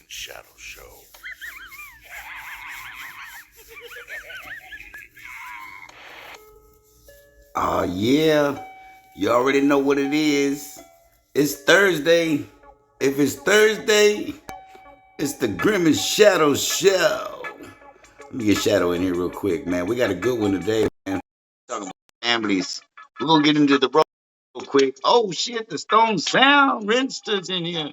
Shadow Show. Oh, yeah. You already know what it is. It's Thursday. If it's Thursday, it's the Grim and Shadow Show. Let me get Shadow in here real quick, man. We got a good one today, man. Talking about families. We're going to get into the road real quick. Oh, shit. The Stone Sound Rinsters in here.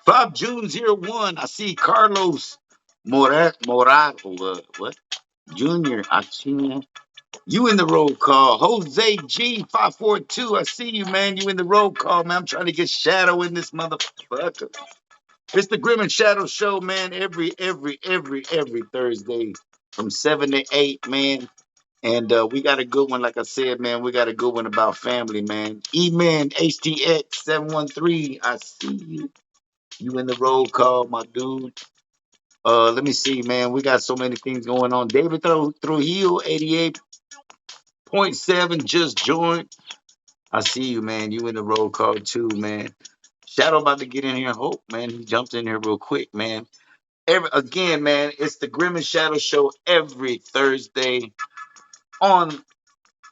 5 June 01. I see Carlos Morat. What? Junior. I see you in the roll call. Jose G542. I see you, man. You in the roll call, man. I'm trying to get Shadow in this motherfucker. It's the Grim and Shadow Show, man. Every Thursday from 7 to 8, man. And we got a good one, like I said, man. We got a good one about family, man. E-Man HTX 713. I see you. You in the roll call, my dude. Let me see, man. We got so many things going on. David Trujillo 88.7 just joined. I see you, man. You in the roll call too, man. Shadow about to get in here. Hope, man. He jumped in here real quick, man. Again, man, it's the Grim and Shadow Show every Thursday on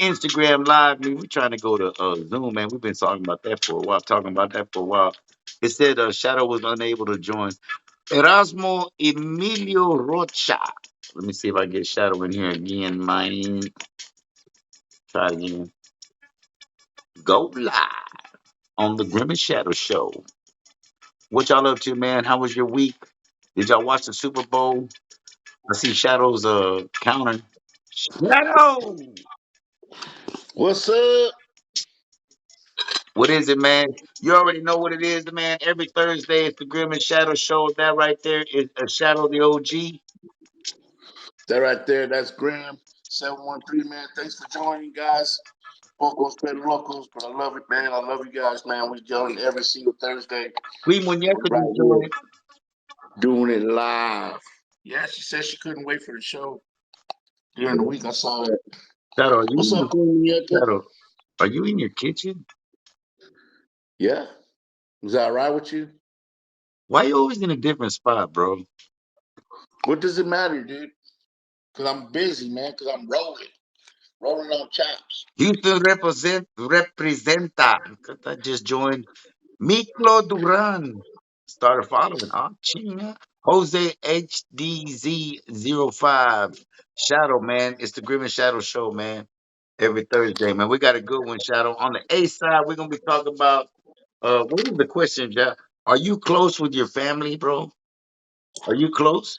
Instagram Live. Man, we trying to go to Zoom, man. We've been talking about that for a while. It said Shadow was unable to join. Erasmo Emilio Rocha. Let me see if I get Shadow in here again, man. Try it again. Go live on the Grim and Shadow Show. What y'all up to, man? How was your week? Did y'all watch the Super Bowl? I see Shadow's counter. Shadow! What's up? What is it, man? You already know what it is, man. Every Thursday it's the Grim and Shadow Show. That right there is a Shadow the OG. That right there, that's Graham 713, man. Thanks for joining, guys. Pocos pero locos, but I love it, man. I love you guys, man. We join every single Thursday. Queen We Muñeca right just here joined. doing it live. Yeah, she said she couldn't wait for the show during the week. I saw that. Shadow, What's up, Queen Yeka? Shadow, are you in your kitchen? Yeah. Is that all right with you? Why you always in a different spot, bro? What does it matter, dude? Because I'm busy, man, because I'm rolling on chops. Houston representa. I just joined. Miklo Duran started following. Ah, chinga. Jose HDZ05. Shadow, man. It's the Grim and Shadow Show, man. Every Thursday, man. We got a good one, Shadow. On the A side, we're gonna be talking about what is the question, Jack? Are you close with your family, bro? Are you close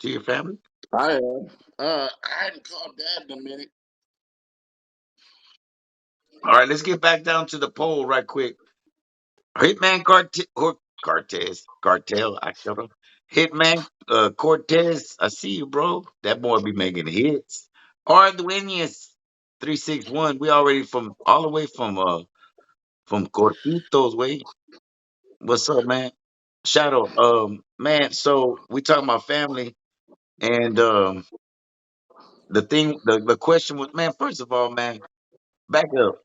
to your family? I am. I hadn't called Dad in a minute. All right, let's get back down to the poll right quick. Hitman Cartel, I shut up. Hitman Cortez, I see you, bro. That boy be making hits. Arduinius 361. We already from all the way from Cortitos way. What's up, man? Shadow, man, so we talking about family and the question was, man, first of all, man, back up.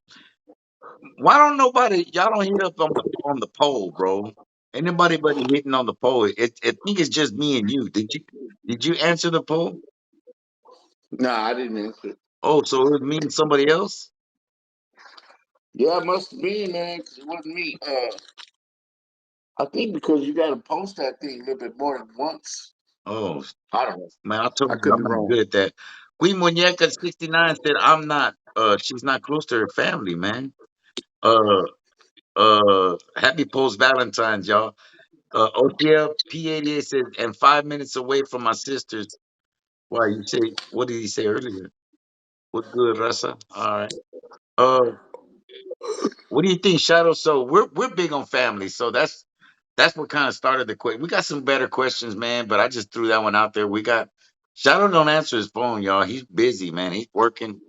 Why don't nobody y'all don't hit up on the poll, bro? Anybody but hitting on the poll. I think it's just me and you. Did you answer the poll? Nah, I didn't answer. Oh, so it was me and somebody else? Yeah, it must have been, man, because it wasn't me. I think because you got to post that thing a little bit more than once. Oh, I don't know. man, I I told you could I'm be not wrong. good at that. Queen Muñeca 69 said I'm not she's not close to her family, man. Uh happy post Valentine's, y'all. OTL P88 says and 5 minutes away from my sisters. Why you say what did he say earlier? What good, Rasa? All right. Uh, what do you think, Shadow? So we're big on family, so that's what kind of started the question. We got some better questions, man, but I just threw that one out there. We got Shadow don't answer his phone, y'all. He's busy, man. He's working,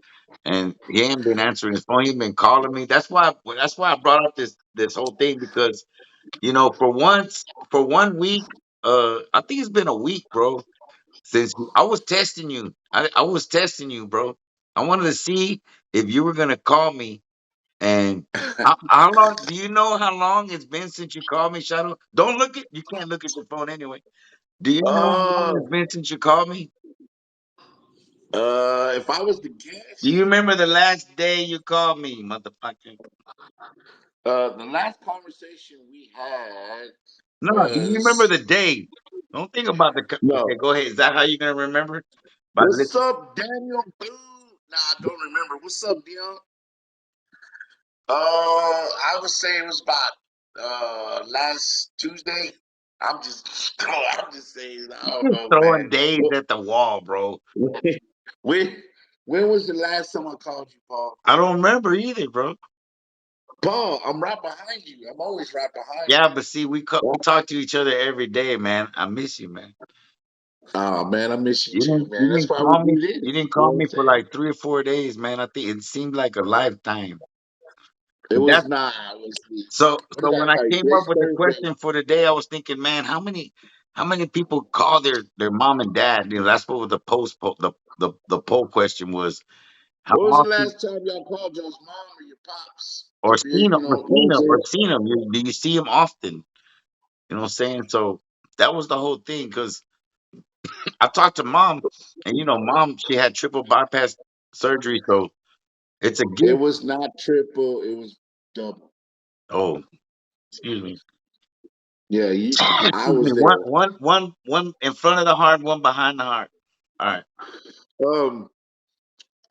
and he ain't been answering his phone. He's been calling me. That's why I brought up this whole thing because for 1 week, I think it's been a week, bro, since I was testing you. I was testing you, bro. I wanted to see if you were gonna call me And how long? Do you know how long it's been since you called me, Shadow? Don't look at. You can't look at your phone anyway. Do you know how long uh, it's been since you called me? if I was to Do you guess, remember the last day you called me, motherfucker? the last conversation we had No, do you remember was the day? Don't think about the. Okay, no. go ahead. Is that how you're gonna remember? By What's listen. up, Daniel? Boo. Nah, I don't remember. What's up, Dion? I would say it was about last Tuesday. I'm just I'm just saying, I don't Just know, throwing man. days at the wall, bro. When when was the last time I called you, Paul? I don't remember either, bro. Paul, I'm right behind you. I'm always right behind Yeah, you. but see, we talk to each other every day, man. I miss you, man. Oh man, I miss you You too, didn't you man. That's didn't why we call me. do You this. didn't You know call what I'm me for saying? like 3 or 4 days, man. I think it seemed like a lifetime. It But was that's not. It was what so did I when I call you? came up Today's with the Thursday. question for the day, I was thinking, man, how many people call their mom and dad? You know, that's what the the poll question was. How What was the often last time y'all called y'all's mom or your pops to or be, seen them you know what I'm or saying? seen them? Do you see them often? You know what I'm saying? So that was the whole thing because I talked to mom, and mom, she had triple bypass surgery, so it's a It gift. was not triple, it was double. Oh, excuse me. Yeah, I Excuse me. was there. One in front of the heart, one behind the heart. All right. Um,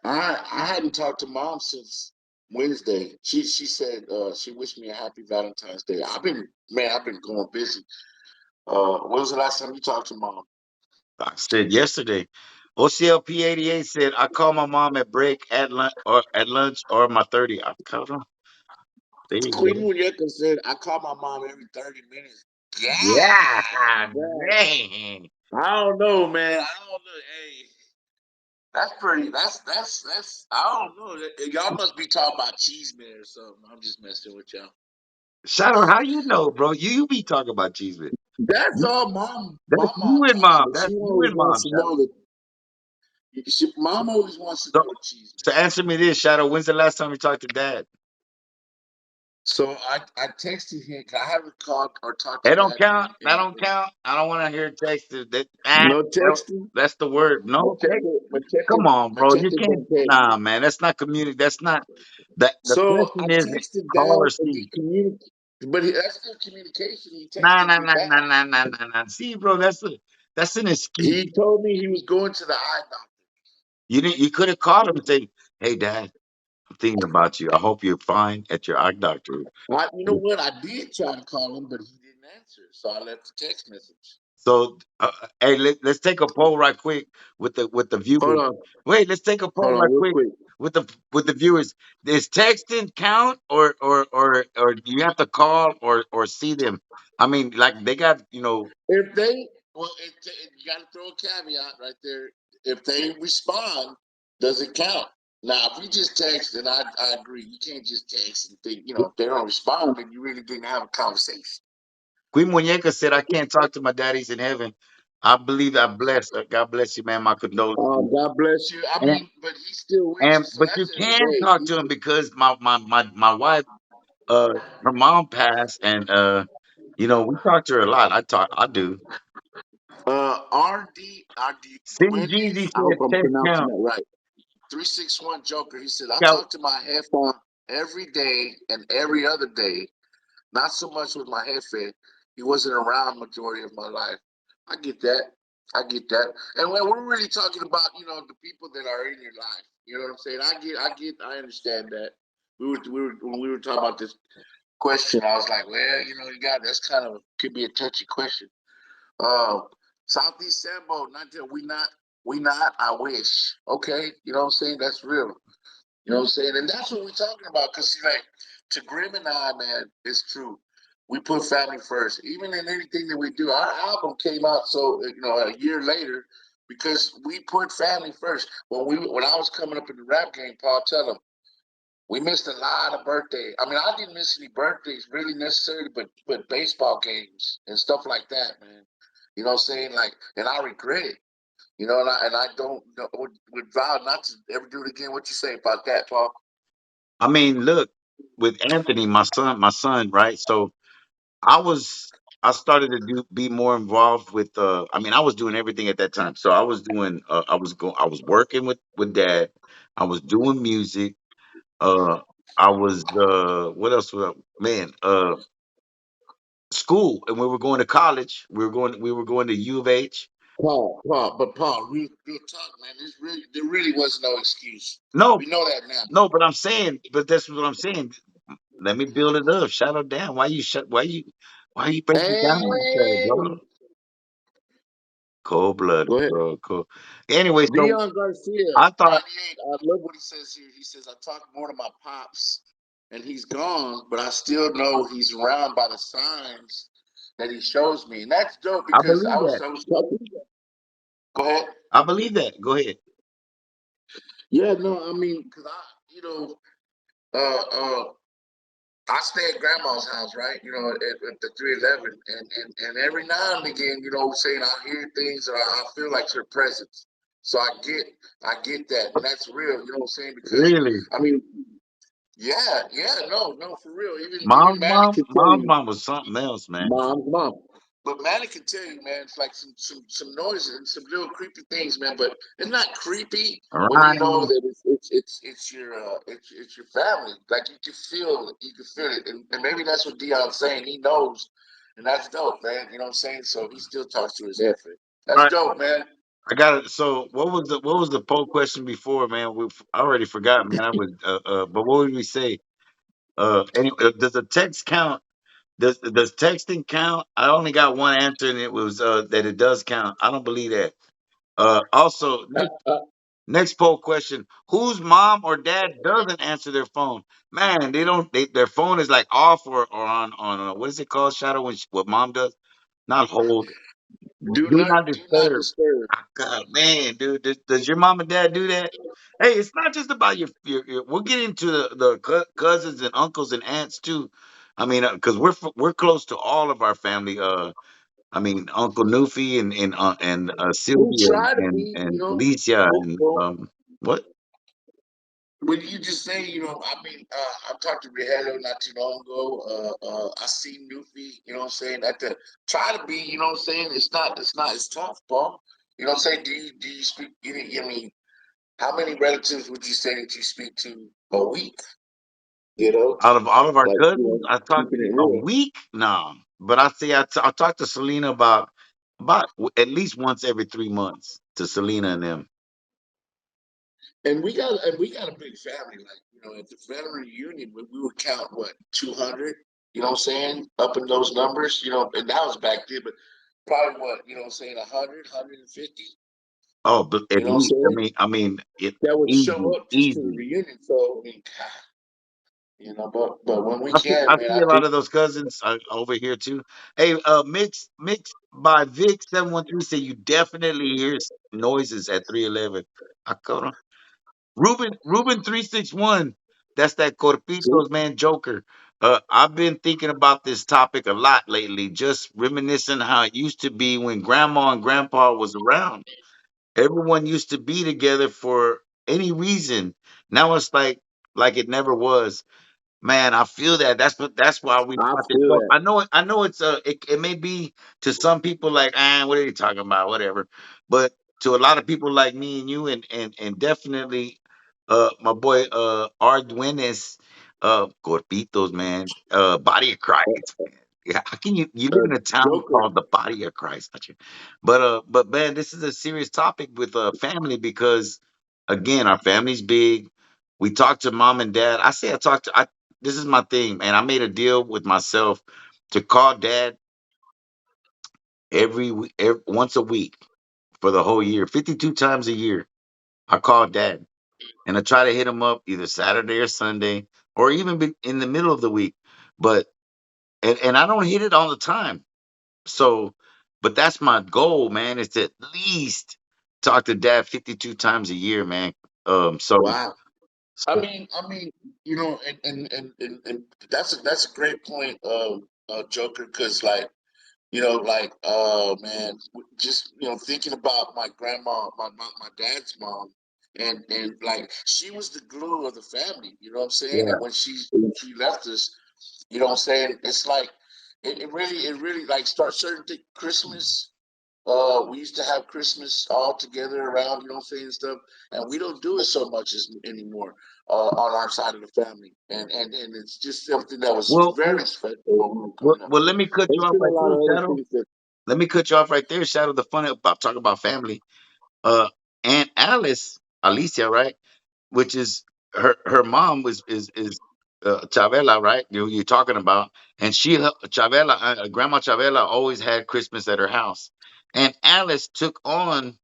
I hadn't talked to mom since Wednesday. She said she wished me a happy Valentine's Day. I've been going busy. When was the last time you talked to mom? I said yesterday. OCLP 88 said I call my mom at break, at lunch or my 30. I called her. There you Queen go. Muñeca said I call my mom every 30 minutes. Yeah, God, man. man. I don't know, man. I don't know. Hey, that's pretty. That's. I don't know. Y'all must be talking about cheese man or something. I'm just messing with y'all. Shadow, how you know, bro? You be talking about cheese with. That's all mom. That's My you mom and told me, mom. but That's she you always and wants mom, to Shadow. know that. Mom always wants to So, know the cheese so man. answer me this, Shadow. When's the last time you talked to dad? So I texted him. 'Cause I haven't called or talked to That don't dad count. That don't count. I don't want to hear text. no No, texting. that's the word. No text. Come on, bro. You Machete can't. don't text. Nah, man. That's not community. That's not. The So I question is texted call dad or and see. he communicated, but that's still communication. He Nah, texted nah, me nah, back. nah, nah, nah, nah, nah. See, bro. That's an excuse. He told me he was going to the eye doctor. You didn't. You could have called him and say, "Hey, Dad, I'm thinking about you. I hope you're fine at your eye doctor." You know what? I did try to call him, but he didn't answer. So I left a text message. So, hey, let's take a poll right quick with the Hold viewers. on, Wait, let's take a poll right real quick quick. with the viewers. Does texting count, or do you have to call or see them? I mean, like they got If they, well, you got to throw a caveat right there. If they respond, does it count? Now, if you just text, then I agree. You can't just text and think, if they don't respond, then you really didn't have a conversation. Queen Muñeca said, "I can't talk to my daddies in heaven. I believe I'm blessed. God bless you, man. My condolences." God bless you. I And mean, but he's still with you, and so but you that's every can day. talk to him because my wife, her mom passed, and we talk to her a lot. I do. Wendy's. City Jeezy I hope said I'm text pronouncing count. that right. 361 Joker. He said, I Count. talk to my headphone every day and every other day. Not so much with my headset. He wasn't around majority of my life. I get that. I get that. And when we're really talking about, the people that are in your life. You know what I'm saying? I understand that. When we were talking about this question, I was like, well, that's kind of could be a touchy question. Um, Southeast Sambo, not that we not, I wish. Okay, you know what I'm saying? That's real. You know what I'm saying? And that's what we're talking about. Cause like to Grim and I, man, it's true. We put family first. Even in anything that we do. Our album came out a year later because we put family first. When I was coming up in the rap game, Paul tell him, we missed a lot of birthdays. I mean, I didn't miss any birthdays really necessarily, but baseball games and stuff like that, man. You know what I'm saying? Like, and I regret it. And I don't would vow not to ever do it again. What you say about that, Paul? I mean, look. with Anthony, my son, right? So I was I started to be more involved with I mean I was doing everything at that time. So I was working with dad. I was doing music. Uh I was what else was man school, and we were going to college. We were going to U of H. Paul, real talk, man. There really was no excuse. No, We know that now. no, but that's what I'm saying. Let me build it up. Shadow down. Why you break it down like that, bro? Hey, Cold blooded, go ahead. bro. Cool. Anyway, so Dion Garcia, I thought 98. I love what he says here. He says, I talk more to my pops and he's gone, but I still know he's around by the signs that he shows me. And that's dope I because believe that. I was talking. Go ahead. I believe that. Go ahead. Yeah, no, I mean, because you know, uh, uh, I stay at grandma's house, right? At the 311, and every now and again, saying I hear things or I feel like her presence. So I get that, and that's real. You know what I'm saying? Because Really, I mean, yeah, yeah, no, for real. Even mom's Manny mom, could tell mom's you, mom was something else, man. mom. But Manny can tell you, man, it's like some noises and some little creepy things, man. But it's not creepy when you know Right. that it's your family. Like you can feel it, and maybe that's what Dion's saying. He knows, and that's dope, man. You know what I'm saying? So he still talks to his effort. All That's right. dope, man. I got it. So what was the poll question before, man? I already forgot, man. I was but what would we say? Does the text count? Does texting count? I only got one answer, and it was that it does count. I don't believe that. Also, next poll question: whose mom or dad doesn't answer their phone? Man, they don't. Their phone is like off or on what is it called? Shadow when what mom does? Not hold. Do not Do not disturb. disturb. Ah, God, man, dude, does your mom and dad do that? Hey, it's not just about your we'll get into the cousins and uncles and aunts too. I mean, because we're close to all of our family. I mean, Uncle Newfie and We Sylvia try to be, and Alicia and hopeful. what When you just say, I mean, I talked to Rihello not too long ago. I see Newfie, you know what I'm saying? At the try to be, you know what I'm saying? It's tough, Paul. You know what I'm saying? Do you speak? I mean, how many relatives would you say that you speak to a week? You know, out of all of our like cousins, I talked keeping it a real. week. No, but I talked to Selena about at least once every 3 months to Selena and them. And we got a big family. Like at the family reunion, we would count what 200. You know what I'm saying? Up in those numbers. And that was back then, but probably what I'm saying 100, 150. Oh, but You at know what I'm least saying? I mean, it That would show easy, up just to the easy. reunion. So I mean, God, but when we I can, man, see I a lot think of those cousins over here too. Hey, mix by Vic 713 say you definitely hear noises at 311. I caught him. Ruben 361. That's that Corpitos man Joker. I've been thinking about this topic a lot lately, just reminiscing how it used to be when grandma and grandpa was around. Everyone used to be together for any reason. Now it's like it never was. Man, I feel that. That's why we I brought this feel up. that. I know it may be to some people like, what are you talking about? Whatever. But to a lot of people like me and you and definitely my boy Arduenes Corpitos, man. Body of Christ, man. Yeah, how can you live Uh, in a town Joker. called the Body of Christ, don't you? But man, this is a serious topic with family because again, our family's big. We talk to mom and dad. I talk to I this is my thing, man. I made a deal with myself to call dad once a week for the whole year, 52 times a year. I call dad and I try to hit him up either Saturday or Sunday or even in the middle of the week. But and I don't hit it all the time. So, but that's my goal, man, is to at least talk to dad 52 times a year, man. Um, so, Wow. I so mean, and that's a great point, Joker, because man, just thinking about my grandma, my dad's mom. and like she was the glue of the family, you know what I'm saying? Yeah. And when she left us, you know what I'm saying? It's like it really like start certain Christmas. We used to have Christmas all together around, you know what I'm saying, stuff, and we don't do it so much anymore on our side of the family, and it's just something that was Well, very special when we were well, coming up. well, let me cut you It's off been a right lot there, of other Shadow. things that Let me cut you off right there, Shadow. The funny about talking about family. Uh, Aunt Alicia, right? Which is her mom is Chavela, right? You're talking about, and Chavela, Grandma Chavela, always had Christmas at her house, and Alice took on,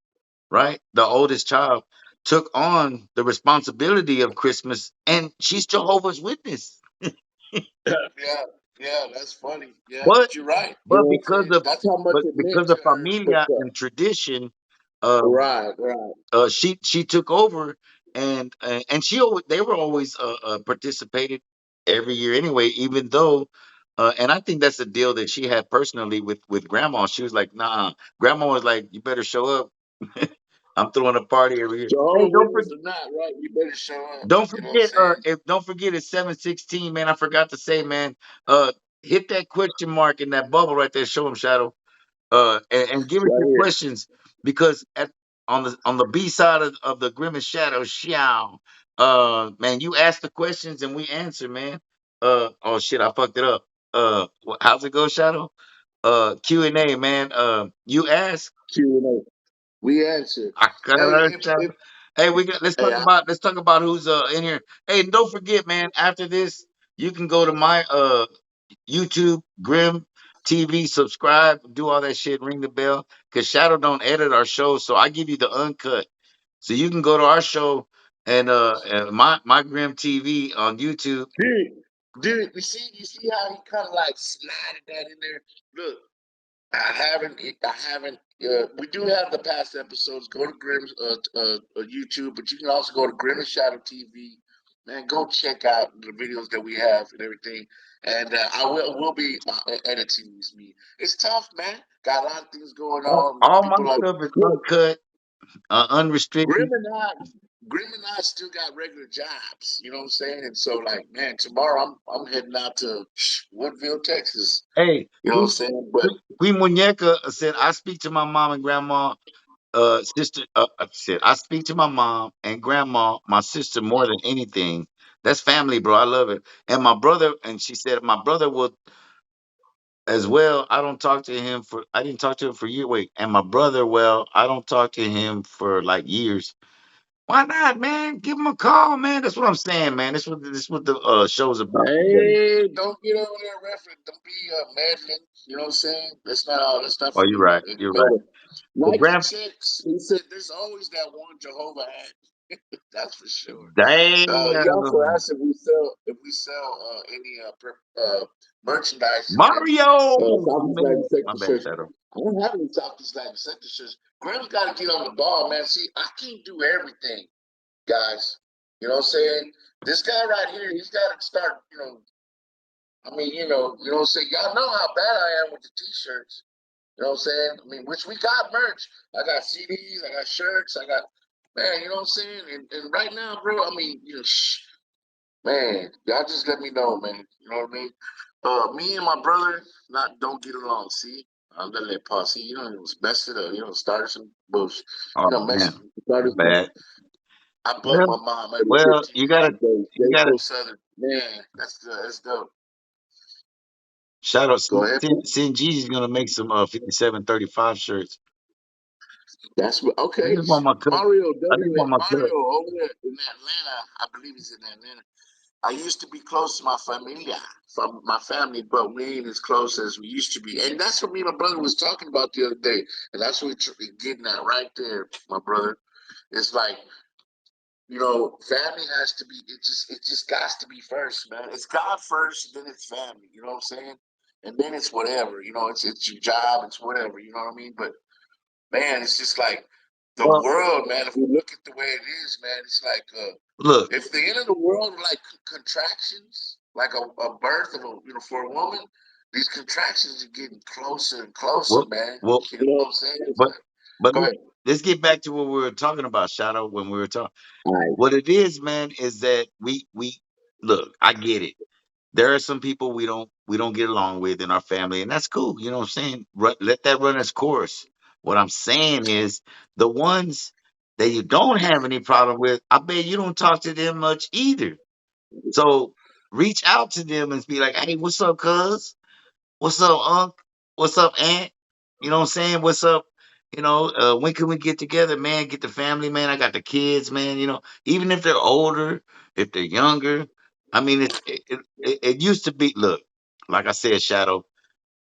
right, the oldest child took on the responsibility of Christmas, and she's Jehovah's Witness. yeah, yeah, that's funny. Yeah, But but you're right. You but know what I'm because saying? of That's how much it meant the to her. familia and tradition, uh, Right, right, she took over, and they were always participated every year anyway, even though and I think that's the deal that she had personally with grandma. She was like, nah, grandma was like, you better show up. I'm throwing a party every year. Hey, Jehovah's Witness or not, right? You better show up. You know what I'm saying? don't forget it's 7:16, man. I forgot to say, man, uh hit that question mark in that bubble right there, show them, Shadow, and give us Right your here. questions, because at on the B side of the Grim and Shadow show, man, you ask the questions and we answer, man. Oh shit, I fucked it up. How's it go, Shadow? Q&A, man. You ask, Q&A. We answer. I got Hey, it, Shadow. Hey, we got hey, I, let's talk about who's in here. Hey, and don't forget, man, after this, you can go to my YouTube, Grim TV, subscribe, do all that shit, ring the bell. Cause Shadow don't edit our show, so I give you the uncut. So you can go to our show and my Grim TV on YouTube. dude, dude, you see how he kind of like slided that in there? Look, I haven't. We do have the past episodes. Go to Grimm's YouTube, but you can also go to Grim and Shadow TV. Man, go check out the videos that we have and everything. And I will be editing these. Me, it's tough, man. Got a lot of things going on. All my People like stuff is look, uncut, Grim unrestricted. and I, Grim and I still got regular jobs. You know what I'm saying? And so, like, man, tomorrow I'm heading out to Woodville, Texas. Hey, You know what I'm saying? But Queen Muñeca said, I speak to my mom and grandma, sister. Said, I speak to my mom and grandma, my sister more than anything. That's family, bro. I love it. And my brother, and she said, my brother will as well. I didn't talk to him for years. Wait, and my brother, well, I don't talk to him for like years. Why not, man? Give him a call, man. That's what I'm saying, man. This what the show's about today. hey, don't get over there, reference. Don't be meddling. You know what I'm saying? That's not all. That's not Oh, for you're me. right. And You're right. better. But Like Graham, he said, there's always that one Jehovah hat. That's for sure. He also damn, asked if we sell any merchandise from any Mario, Southeast Latin my sector bad, shirts. Shadow. I don't have any Southeast Latin sector shirts. Graham's got to get on the ball, man. See, I can't do everything, guys. You know what I'm saying? This guy right here, he's got to start, I mean, you know what I'm saying? Y'all know how bad I am with the t-shirts. You know what I'm saying? I mean, which we got merch. I got CDs, I got shirts, I got, man, you know what I'm saying? And right now, bro, I mean, man, y'all just let me know, man. You know what I mean? Me and my brother don't get along. See, I'm gonna let Paul see. Mess it up. Start some bullshit. Oh Mess man, my started some. bad. I bug Well, my mom every well, 15 minutes a day. you Stay gotta so southern. Man, that's good. That's dope. Shadow. Go ahead. Sin G's gonna make some 5735 shirts. That's what. I Okay, just want my cut. Mario I just W. want my cut. Mario over there in Atlanta. I believe he's in Atlanta. I used to be close to my familia, from my family, but we ain't as close as we used to be. And that's what me and my brother was talking about the other day. And that's what we're getting at right there, my brother. It's like, family has to be, it just got to be first, man. It's God first, then it's family, you know what I'm saying? And then it's whatever, it's your job, it's whatever, you know what I mean? But man, it's just like the Well, world, man. If we look at the way it is, man, it's like look, if the end of the world were like contractions, like a birth of for a woman, these contractions are getting closer and closer, well, man. well, You know what I'm saying? It's but like, but go ahead. let's get back to what we were talking about, Shadow. When we were talking, Right. what it is, man, is that we look. I get it. There are some people we don't get along with in our family, and that's cool. You know what I'm saying? Let that run its course. What I'm saying is the ones that you don't have any problem with, I bet you don't talk to them much either. So reach out to them and be like, "Hey, what's up, cuz? What's up, Unc? What's up, Aunt? You know what I'm saying? What's up? When can we get together, man? Get the family, man. I got the kids, man. Even if they're older, if they're younger. I mean, it used to be. Look, like I said, Shadow.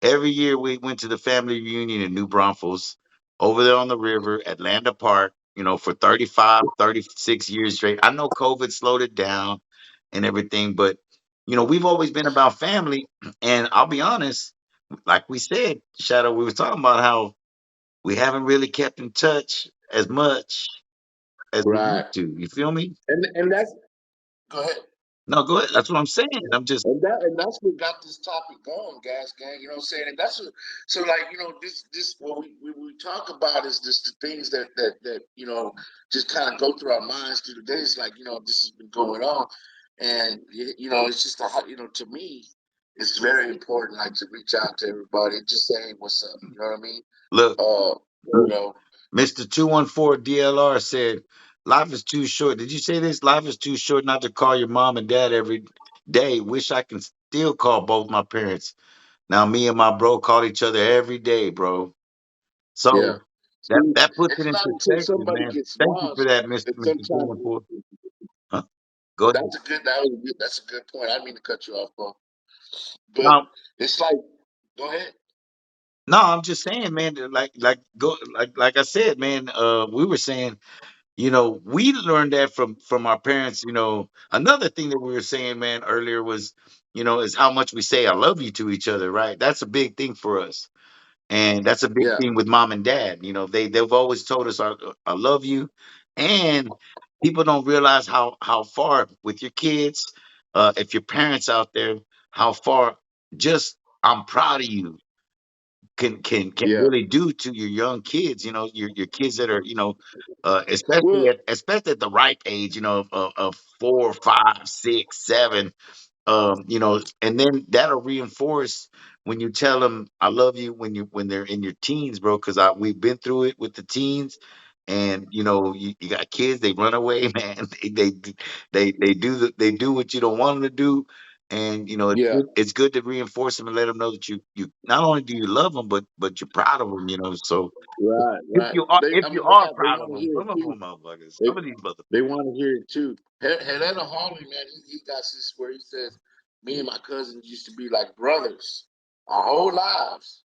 Every year we went to the family reunion in New Braunfels, over there on the river, Atlanta Park. For 35, 36 years straight. I know COVID slowed it down and everything, but we've always been about family. And I'll be honest, like we said, Shadow, we were talking about how we haven't really kept in touch as much as we Right. used to. You feel me? And that's go ahead. No, go ahead. That's what I'm saying. I'm just And that's what got this topic going, gas gang. You know what I'm saying? And that's what, so like, this what we talk about is just the things that just kind of go through our minds through the days. Like, this has been going on, and it's just to me, it's very important, like, to reach out to everybody and just say, hey, what's up? You know what I mean? look. Uh, you know, Mr. 214 DLR said, "Life is too short." Did you say this? Life is too short not to call your mom and dad every day. Wish I can still call both my parents. Now me and my bro call each other every day, bro. yeah. So that See, that puts it it's in not until perspective, somebody man. gets Thank you for lost that, Mr. that Mr. sometimes 214. Huh? Go ahead. that's a good. That was a good. That's a good point. I didn't mean to cut you off, bro. But No, it's like, go ahead. no, I'm just saying, man. Like I said, man. We were saying, we learned that from our parents. Another thing that we were saying, man, earlier was, is how much we say "I love you" to each other, right? That's a big thing for us, and that's a big Yeah, thing with mom and dad. They've always told us, "I love you," and people don't realize how far with your kids, if your parents out there, how far just "I'm proud of you" can yeah. really do to your young kids. Your kids that are, especially Well, at the ripe age, of 4, 5, 6, 7. And then that'll reinforce when you tell them "I love you" when they're in your teens, bro. Because we've been through it with the teens, and you got kids, they run away, man. They do what you don't want them to do, and yeah, it's good to reinforce them and let them know that you not only do you love them, but you're proud of them. So right, if right. you are They, if I you mean, are they proud of want to them, hear some it of too. them motherfuckers, They some of these motherfuckers. they want to hear it too. Helena Harley, man, he got this where he says, "Me and my cousins used to be like brothers our whole lives."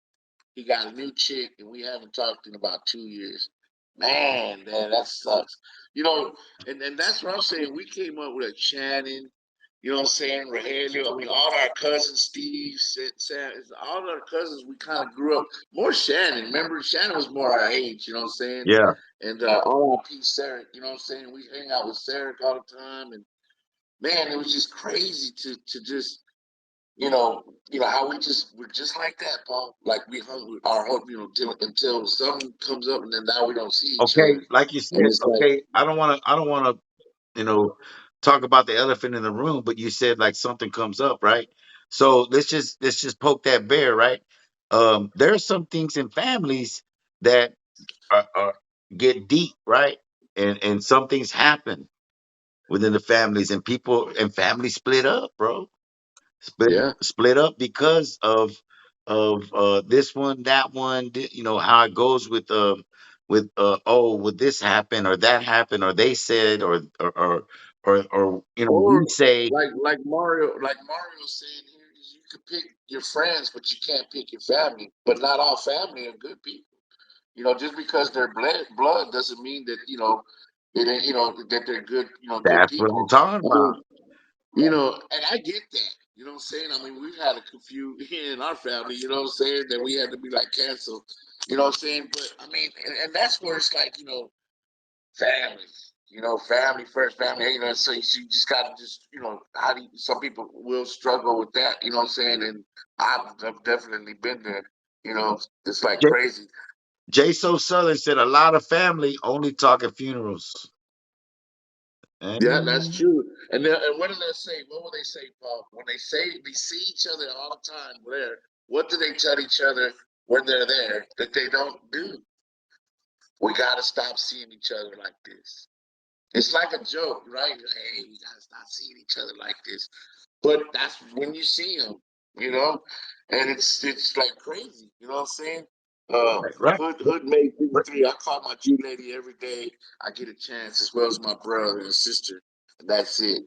He got a new chick, and we haven't talked in about 2 years. Man, that sucks. You know, and that's what I'm saying. We came up with a Shannon, what I'm saying, Rogelio. I mean, all our cousins, Steve, Sam, all our cousins, we kind of grew up more Shannon. Remember, Shannon was more our age, you know what I'm saying? Yeah. And all our P. Sarah, you know what I'm saying? We hang out with Sarah all the time. And man, it was just crazy to just how we're just like that, Paul. Like we hung our hope, until something comes up, and then now we don't see each Okay, other, like you and said, it's like, okay, I don't want to, you know, talk about the elephant in the room, but you said like something comes up, right? So let's just poke that bear, right? There are some things in families that are get deep, right? And some things happen within the families, and people and families split up, bro. yeah, Split up because of this one, that one. How it goes with oh, would this happen or that happen or they said or we or say like Mario saying here is you can pick your friends, but you can't pick your family. But not all family are good people. Just because they're blood doesn't mean that it ain't, that they're good that's what I'm people. talking I about. mean, and I get that. You know what I'm saying? I mean, we've had a few in our family, you know what I'm saying, that we had to be like canceled. You know what I'm saying? But I mean, and that's where it's like, family. Family first, family. So you just gotta just, how do some people will struggle with that. You know what I'm saying? And I've definitely been there. It's like J- crazy. J. So Southern said a lot of family only talk at funerals. Yeah, that's And true. And what do they say? What will they say, Paul? When they say they see each other all the time there, what do they tell each other when they're there that they don't do? We gotta stop seeing each other like this. It's like a joke, right? Hey, we gotta stop seeing each other like this. But that's when you see them, you know, and it's like crazy. You know what I'm saying? right. Hood made But 53. I call my Jew lady every day. I get a chance, as well as my brother and sister. And that's it.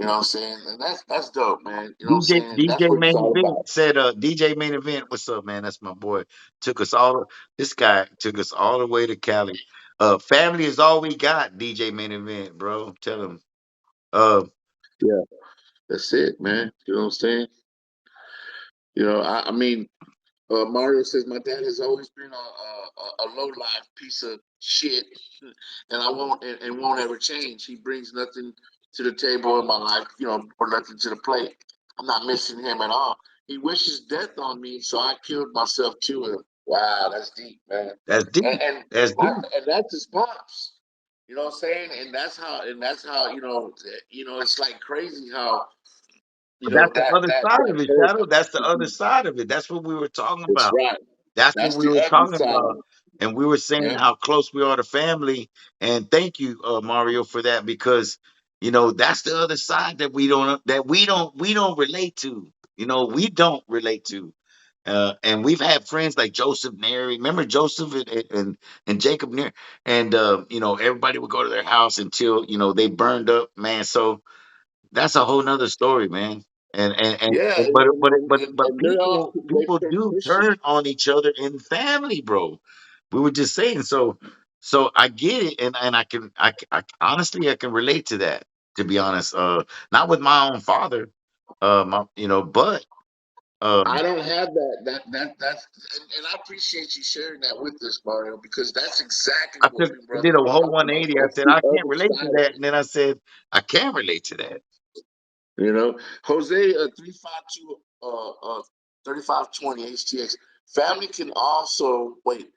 You know what I'm saying? And that's dope, man. You know what I'm DJ saying? That's DJ what it's Main all Event about. said, DJ Main Event, what's up, man? That's my boy. Took us all this guy took us all the way to Cali. Family is all we got, DJ Main Event, bro. Tell him. Uh Yeah, that's it, man. You know what I'm saying? I mean, Mario says my dad has always been a low life piece of shit, and I won't and won't ever change. He brings nothing to the table in my life, or nothing to the plate. I'm not missing him at all. He wishes death on me, so I killed myself to him. Wow, that's deep, man. that's And deep. and, That's I, deep. and that's his pops. You know what I'm saying? And that's how it's like crazy how But that's the that other that side that of it, hurt. Shadow. That's the other side of it. That's what we were talking It's about. right. That's what That's we the were ugly talking side. about. And we were saying Yeah. how close we are to family. And thank you, Mario, for that, because that's the other side that we don't relate to. We don't relate to. And we've had friends like Joseph Neri. Remember Joseph and Jacob Neri? And everybody would go to their house until they burned up, man. So that's a whole nother story, man. And, Yeah, and but and they're all people they're do Christian. turn on each other in family, bro. We were just saying, so I get it, and I honestly I can relate to that. To be honest, not with my own father, but I um, don't have that's and I appreciate you sharing that with us, Mario, because that's exactly I what took we I did brothers a are whole talking about. 180. I That's said the I can't other relate to side of that, it. and then I said I can relate to that. Jose 352 3520 HTX. Family can also wait.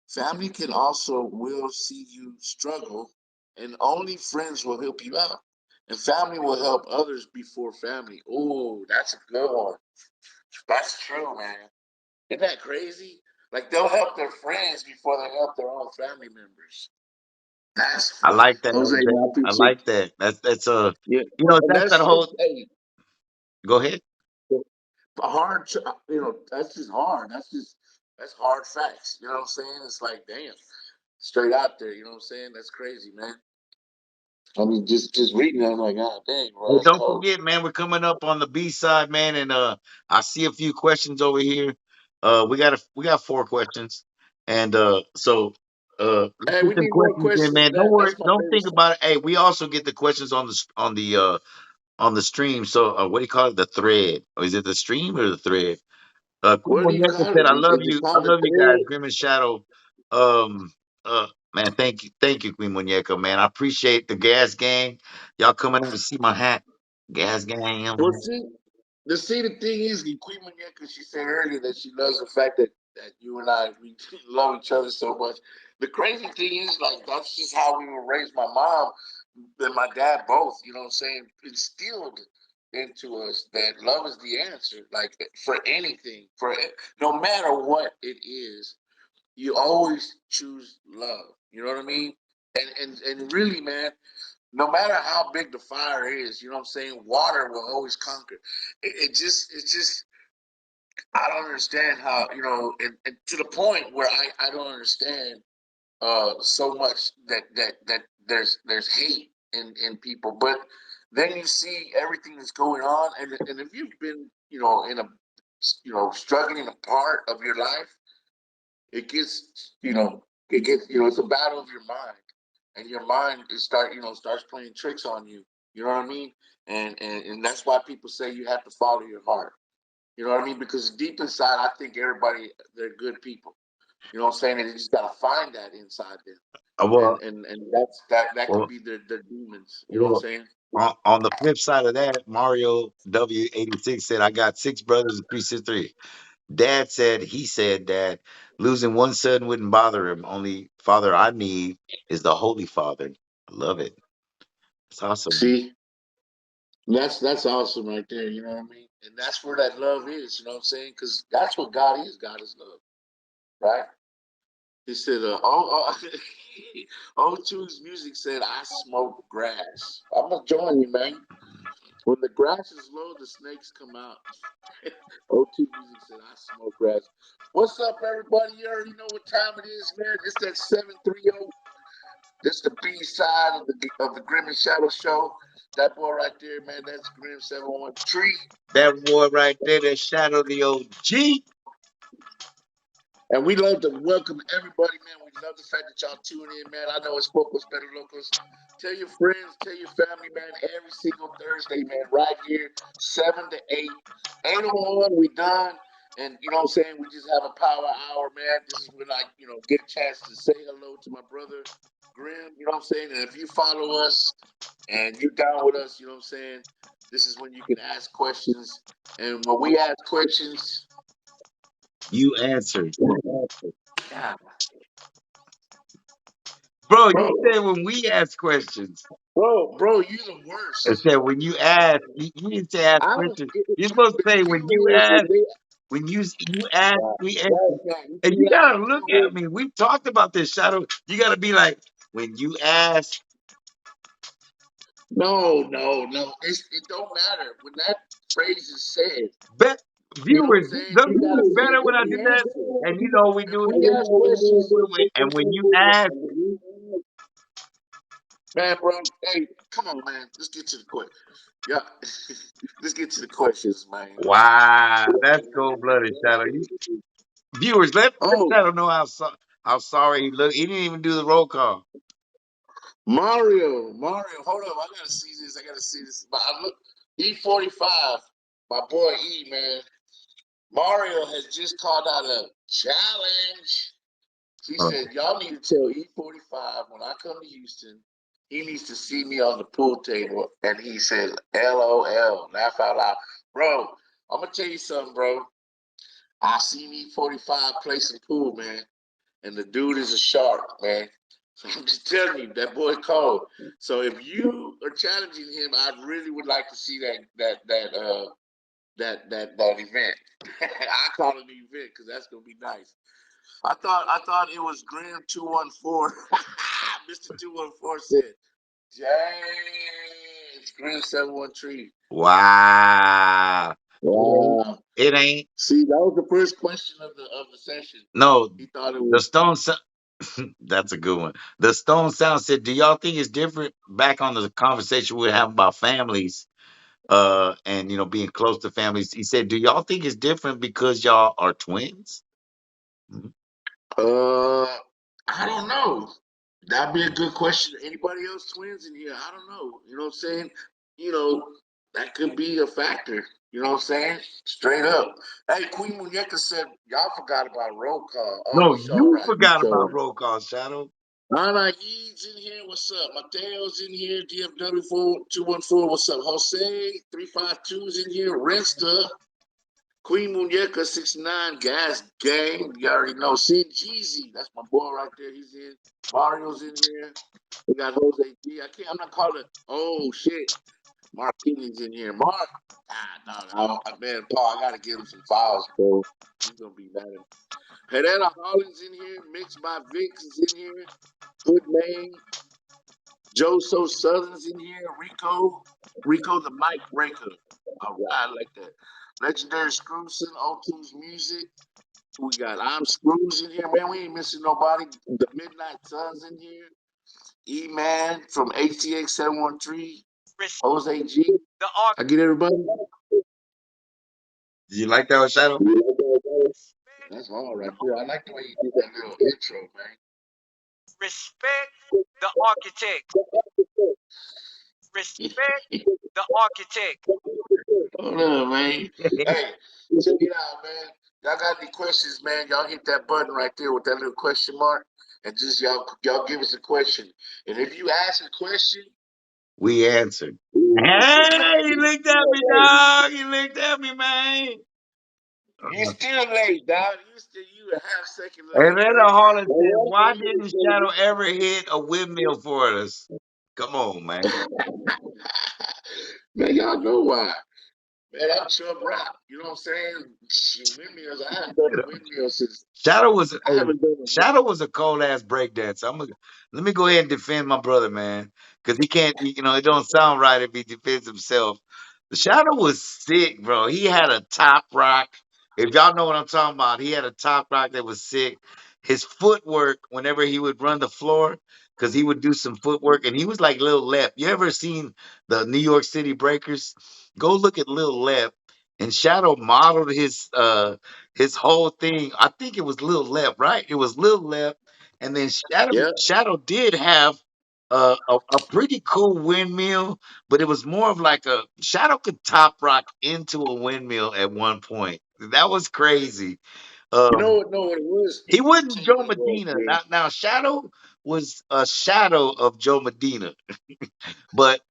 Family can also will see you struggle, and only friends will help you out. And family will help others before family. Oh, that's a good one. That's true, man. Isn't that crazy? Like they'll help their friends before they help their own family members. That's I like that, Jose. Jose. I I appreciate like that. That's you. Yeah, and that's that it's whole. hey, Go ahead. hard. That's just hard. That's hard facts. You know what I'm saying? It's like damn, straight out there. You know what I'm saying? That's crazy, man. I mean, just reading that, I'm like, ah, dang, bro, Hey, that's don't cold. forget, man, we're coming up on the B side, man, and I see a few questions over here. We got four questions, and let's Hey, get we them need more questions in, questions. man. Don't worry, That's my don't favorite think song. about it. Hey, we also get the questions on the stream. So what do you call it? The thread, or is it the stream or the thread? Queen What do you Monietta call said, it? "I love Is it you. I called the love you guys, thread? Grim and Shadow." Um, man, thank you, Queen Muñeca, man. I appreciate the gas gang. Y'all coming in to see my hat, gas Well, gang. the thing is, Queen Muñeca, she said earlier that she loves the fact that you and I we love each other so much. The crazy thing is, like, that's just how we were raised. My mom and my dad both, you know what I'm saying, instilled into us that love is the answer. Like for anything, no matter what it is, you always choose love. You know what I mean? And really, man, no matter how big the fire is, you know what I'm saying, water will always conquer. It's just I don't understand how and to the point where I don't understand so much that there's hate in people, but then you see everything that's going on, and if you've been in a struggling a part of your life, it gets it's a battle of your mind, and your mind is starts playing tricks on you. You know what I mean? And that's why people say you have to follow your heart. You know what I mean? Because deep inside, I think everybody they're good people. You know what I'm saying? And you just gotta find that inside them, Well, and that could well, be their demons. You know what I'm well. saying? On the flip side of that, Mario W86 said, "I got six brothers and three sisters." Dad said he said that losing one son wouldn't bother him. Only father I need is the Holy Father. I love it. It's awesome, man. See, that's awesome right there. You know what I mean? And that's where that love is. You know what I'm saying? Because that's what God is. God is love, right? He said, O2's music said, I smoke grass. I'm going to join you, man. When the grass is low, the snakes come out. O2 music said, I smoke grass. What's up, everybody? You already know what time it is, man. It's that 730. This the B-side of the Grim and Shadow show. That boy right there, man, that's Grim 713. That boy right there, that Shadow the OG. And we love to welcome everybody, man. We love the fact that y'all tune in, man. I know it's Pocos Better Locos. Tell your friends, tell your family, man, every single Thursday, man, right here, 7 to 8. 8:01, we done. And you know what I'm saying? We just have a power hour, man. This is when I, get a chance to say hello to my brother, Grim. You know what I'm saying? And if you follow us and you're down with us, you know what I'm saying? This is when you can ask questions. And when we ask questions, You answered. Yeah. Bro, bro, you said when we ask questions. bro, you the It worst. said when you ask, you didn't say ask I don't. questions. You're supposed to say when you ask, They, when you ask, we answer. right, you And see you how gotta they look do at me. We've talked about this, Shadow. You gotta be like, when you ask, No. It don't matter when that phrase is said. bet You know what I'm viewers, saying? don't You you gotta do say better when when I we did that? answer. And you know we If do it we again. ask questions, And when you ask, man, bro. Hey, come on, man. Let's get to the question. Yeah, let's get to the questions, man. wow, that's cold blooded, Shadow. Viewers, let Oh, Shadow know how sorry he looked. He didn't even do the roll call. Mario, hold up. I gotta see this. But I look, E45, my boy E, man. Mario has just called out a challenge. He Oh, said, y'all need to tell E45 when I come to Houston, he needs to see me on the pool table. And he said, LOL, laugh out loud. Bro, I'm going to tell you something, bro. I seen E45 play some pool, man. And the dude is a shark, man. So I'm just telling you, that boy cold. So if you are challenging him, I really would like to see that event. I call it an event because that's gonna be nice. I thought it was Graham 214. Mr. 214 said, "Dang, it's Graham 713." wow. Wow. It ain't. See, that was the first question of the session. No, He thought it the was. Stone Sound. That's a good one. The Stone Sound said, "Do y'all think it's different?" Back on the conversation we have about families, and being close to families. He said, "Do y'all think it's different because y'all are twins?" Mhm. Uh, I don't know. That'd be a good question. Anybody else twins in here? I don't know. You know what I'm saying? You know, that could be a factor. You know what I'm saying? Straight up. Hey, Queen Muñeca said, y'all forgot about roll call. Oh, No, you sure you right. You forgot sure about right. roll call, Shadow. Nana E's in here. What's up? Mateo's in here. DFW 4214. What's up? Jose 352's in here. Resta. Queen Muñeca 69, Gas Gang. You already know. Sin Jeezy, that's my boy right there. He's in. Mario's in here. We got Jose G. I'm not calling it. Oh shit. Mark Kenny's in here. Mark. Man, Paul, I gotta give him some files, bro. He's gonna be mad at me. Herrera Hollins in here. Mixed by Vix is in here. Good Main. Joe So Southern's in here. Rico the Mic Breaker. All right, I like that. Legendary Screwson, O2's music. We got I'm Screws in here, man. We ain't missing nobody. The Midnight Suns in here. E Man from HTX 713. Jose G. I get everybody. Did you like that one, Shadow? That's all right there. I like the way you did that little intro, man. Respect the architect. Respect the architect. Hold on, man. Hey, check it out, man. Y'all got any questions, man? Y'all hit that button right there with that little question mark, and just y'all give us a question. And if you ask a question, We answered. Hey, he looked at me, dog. He looked at me, man. You still late, dog. You a half second And late, then the man. Harlan And said, one "Why thing you didn't was Shadow ever hit a windmill for us?" Come on, man. man, y'all know why. Man, I'm Chubb Rock. You know what I'm saying? Shoot, windmills. I haven't done a windmill since. Shadow was I hey, haven't done a Shadow was a cold ass breakdancer. Let me go ahead and defend my brother, man, because he can't. It don't sound right if he defends himself. The Shadow was sick, bro. He had a top rock. If y'all know what I'm talking about, he had a top rock that was sick. His footwork, whenever he would run the floor, because he would do some footwork, and he was like Lil Lep. You ever seen the New York City Breakers? Go look at Lil Lep. And Shadow modeled his whole thing. I think it was Lil Lep, right? It was Lil Lep, and then yeah. Shadow did have a pretty cool windmill, but it was more of like a Shadow could top rock into a windmill at one point. That was crazy. You know Um, what? Know what it was? he Let me wasn't tell you Joe what it was, Medina. man. Now Shadow was a shadow of Joe Medina, but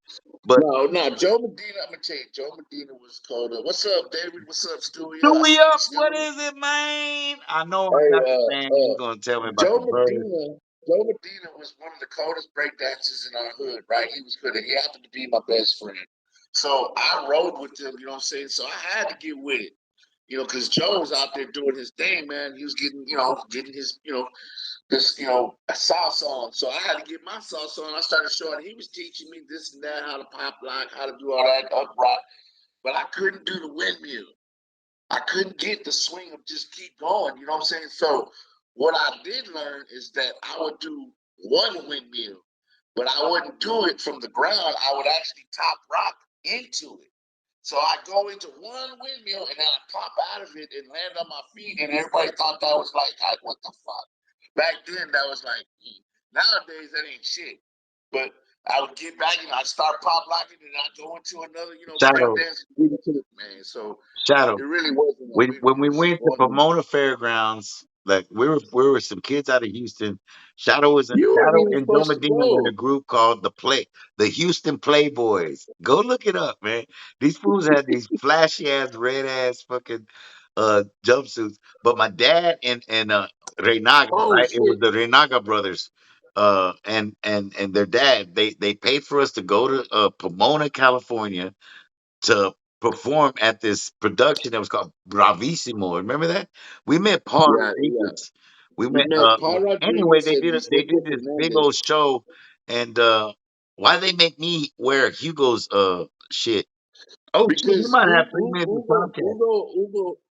but No, Joe Medina. I'm gonna tell you, Joe Medina was called. What's up, David? What's up, Stewie? do I we see you, up? What Stewie. is it, man? I know I Hey, got the man. You gonna tell me about Joe the bird? Medina. Joe Medina was one of the coldest breakdancers in our hood, right? He was good. He happened to be my best friend. So I rode with him, you know what I'm saying? So I had to get with it, because Joe was out there doing his thing, man. He was getting his, a salsa on. So I had to get my salsa on. I started showing. He was teaching me this and that, how to pop lock, how to do all that up rock, but I couldn't do the windmill. I couldn't get the swing of just keep going. You know what I'm saying? So what I did learn is that I would do one windmill, but I wouldn't do it from the ground. I would actually top rock into it. So I go into one windmill and then I pop out of it and land on my feet, and everybody thought that was like, what the fuck? Back then, that was like, nowadays that ain't shit. But I would get back and I'd start pop locking and I'd go into another, break Shadow, dance, man. So it Shadow. really wasn't a When windmill, we it's just went to one. Pomona Fairgrounds, like we were some kids out of Houston. You weren't Shadow even and Joe supposed to Medina were in a go. group called the Houston Playboys. Go look it up, man. These fools had these flashy ass red ass fucking jumpsuits. But my dad and Reynaga, Oh right? It was shit. the Reynaga brothers. And their dad, they paid for us to go to Pomona, California, to perform at this production that was called Bravissimo. Remember that? We met Paul Yeah, yeah. Rodriguez. We You met met Paul anyway, Rodriguez and they did Vicente this big old Fernandez. show, and why they make me wear Hugo's shit. Oh shit, you Because might have 3 minutes of contact.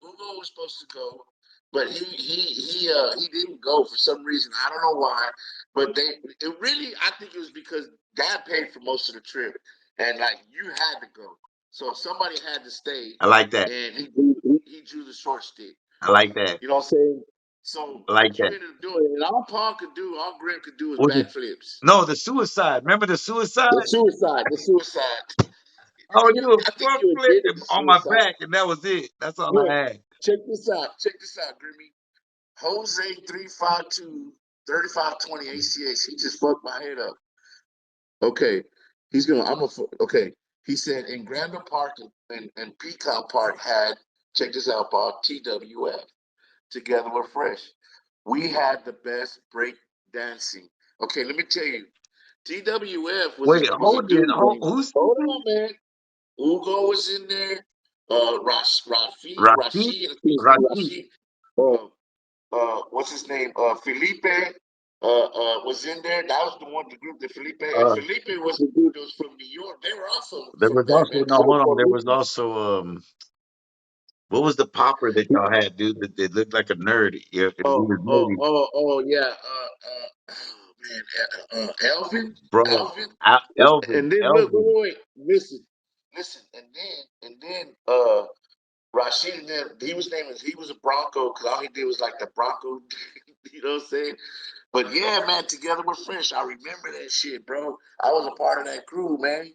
Ugo was supposed to go, but he didn't go for some reason. I don't know why, but it really I think it was because Dad paid for most of the trip, and like you had to go, so somebody had to stay, I like that. and he drew the short stick. I like that. You know what I'm saying? So I like what you that. ended up doing, and all Grim could do was Was it backflips. no the suicide? Remember the suicide? The suicide. I would do a I think front you flip did it, the on my suicide. back, and that was it. That's all I Look, had. check this out. Check this out, Grimmy. Jose 352 3520 ACH. He just fucked my head up. Okay. Okay. He said in Granville Park and Peacock Park had, check this out, Paul, TWF. Together we're fresh. We had the best break dancing. Okay, let me tell you. TWF Wait, was a hold it. dude named, Who's hold speaking? on, man. Ugo was in there. Rashid, Rashid, Rashid, Rashid. What's his name? Felipe. Was in there. That was the group that Felipe. And uh, Felipe was the dude that was from New York. They were also there from was there, also man. no, Because they were hold on. There Puerto was Rican. also what was the popper that y'all had, dude? That looked like a nerd. Yeah, and he was nerdy, Yeah. Man, Elvin, bro. Alvin. Elvin, And then look, Elvin, listen, Rashid, and then he was a Bronco because all he did was like the Bronco, you know what I'm saying? But yeah, man, together we're fresh. I remember that shit, bro. I was a part of that crew, man.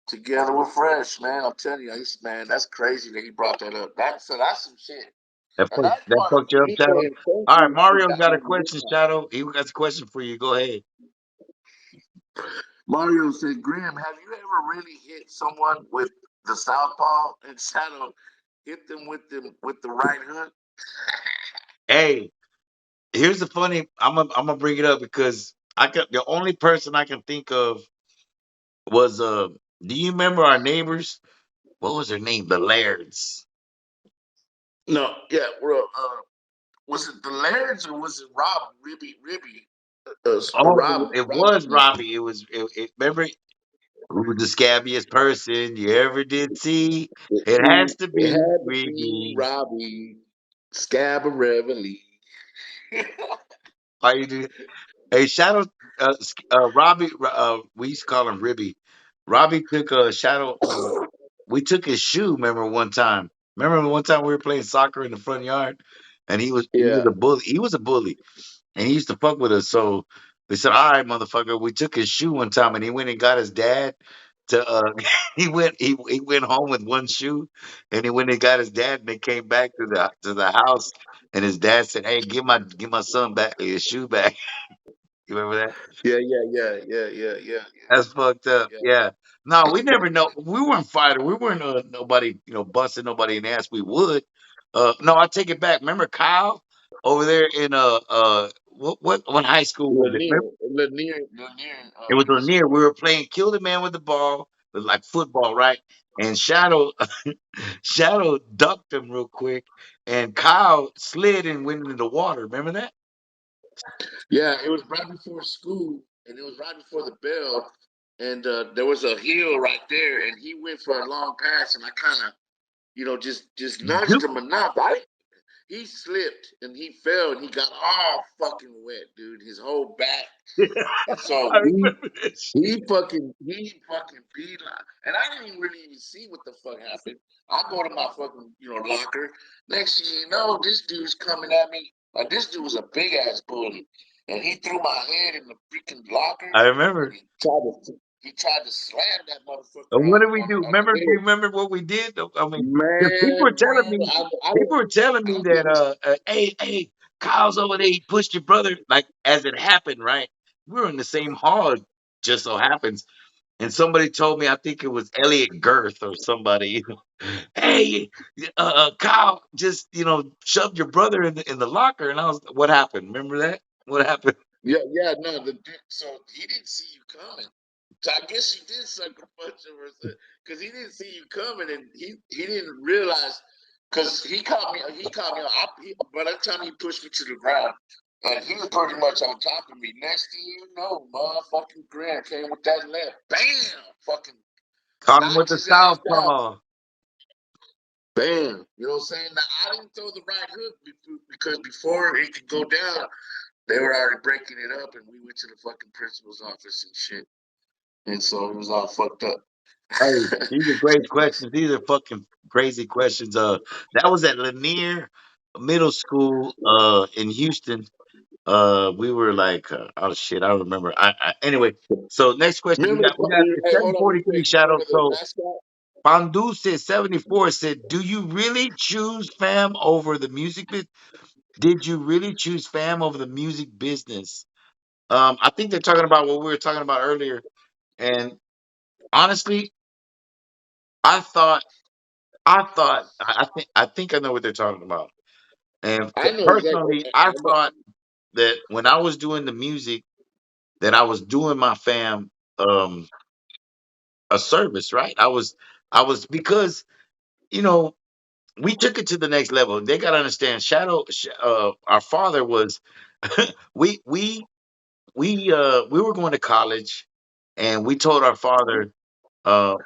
Together we're fresh, man. I'm telling you, man, that's crazy that he brought that up. That's some shit. And that that part, fucked you up, Felipe Shadow. and All right, Frankie, Mario's got got me a on this question, side. Shadow. He got a question for you. Go ahead. Mario said, Graham, have you ever really hit someone with the southpaw? And Shadow, hit them with the right hook. Hey, here's the funny. I'm gonna bring it up because the only person I can think of was Do you remember our neighbors? What was their name? The Lairds. No, yeah, bro. Was it the Lairds or was it Rob Ribby? Oh, Rob it Robbie was Ribby. Robbie. Remember who the scabbiest person you ever did see? It has to It be had to be Ricky. Robbie Scabarelli. Why you do? Hey, Shadow, Robbie, we used to call him Ribby. Robbie took a Shadow. We took his shoe. Remember one time? Remember one time we were playing soccer in the front yard, and he was Yeah, a bully. He was a bully, and he used to fuck with us. So they said, "All right, motherfucker." We took his shoe one time, and he went and got his dad to. He went home with one shoe, and he went and got his dad, and they came back to the house, and his dad said, "Hey, give my son back his shoe back." You remember that? yeah. That's fucked up. Yeah. Yeah. No, we never know. We weren't fighting. We weren't nobody, busting nobody in the ass. We would. No, I take it back. Remember Kyle over there in what high school was it? Remember? Lanier. It was Middle Lanier. We School. were playing kill the man with the ball, with like football, right? And Shadow Shadow ducked him real quick, and Kyle slid and went into the water. Remember that? Yeah, it was right before school, and it was right before the bell, and there was a hill right there, and he went for a long pass, and I kind of, just nudged him enough. He slipped and he fell and he got all fucking wet, dude. His whole back. And so I remember this. he fucking beat like, and I didn't even really even see what the fuck happened. I go to my fucking, locker. Next thing you know, this dude's coming at me. Like this dude was a big ass bully. And he threw my head in the freaking locker I and remember. he tried to slam that motherfucker And what on did we on, do? on Remember? the Do you head. remember what we did? I mean, 'cause Man, man, people were telling I me that, was hey, Kyle's over there. He pushed your brother, like as it happened, right? We were in the same hall, just so happens. And somebody told me, I think it was Elliot Girth or somebody, hey, Kyle just shoved your brother in the locker. And I was, what happened? Remember that? What happened? Yeah, yeah, no, so he didn't see you coming. So I guess he did sucker punch him or something because he didn't see you coming, and he didn't realize because he caught me. By the time he pushed me to the ground, and he was pretty much on top of me. Next thing you know, motherfucking Grant came with that left, bam, fucking Caught him with knocked the his ass down. southpaw. Bam, you know what I'm saying? Now I didn't throw the right hook because before it could go down, they were already breaking it up, and we went to the fucking principal's office and shit. And so it was all fucked up. Hey, these are great questions. These are fucking crazy questions. That was at Lanier Middle School, in Houston. We were like, oh shit, I don't remember. Anyway. So next question, Remember we got it's hey, hold on real 7:43 quick. Shadow. Remember the So mascot? Pandu said 74 said, "Do you really choose fam over the music business? Did you really choose fam over the music business?" I think they're talking about what we were talking about earlier. And honestly, I thought I think I know what they're talking about. And I know exactly. personally, I thought that when I was doing the music, that I was doing my fam a service, right? I was because you know we took it to the next level. They got to understand. Our father was we we we were going to college, and we told our father,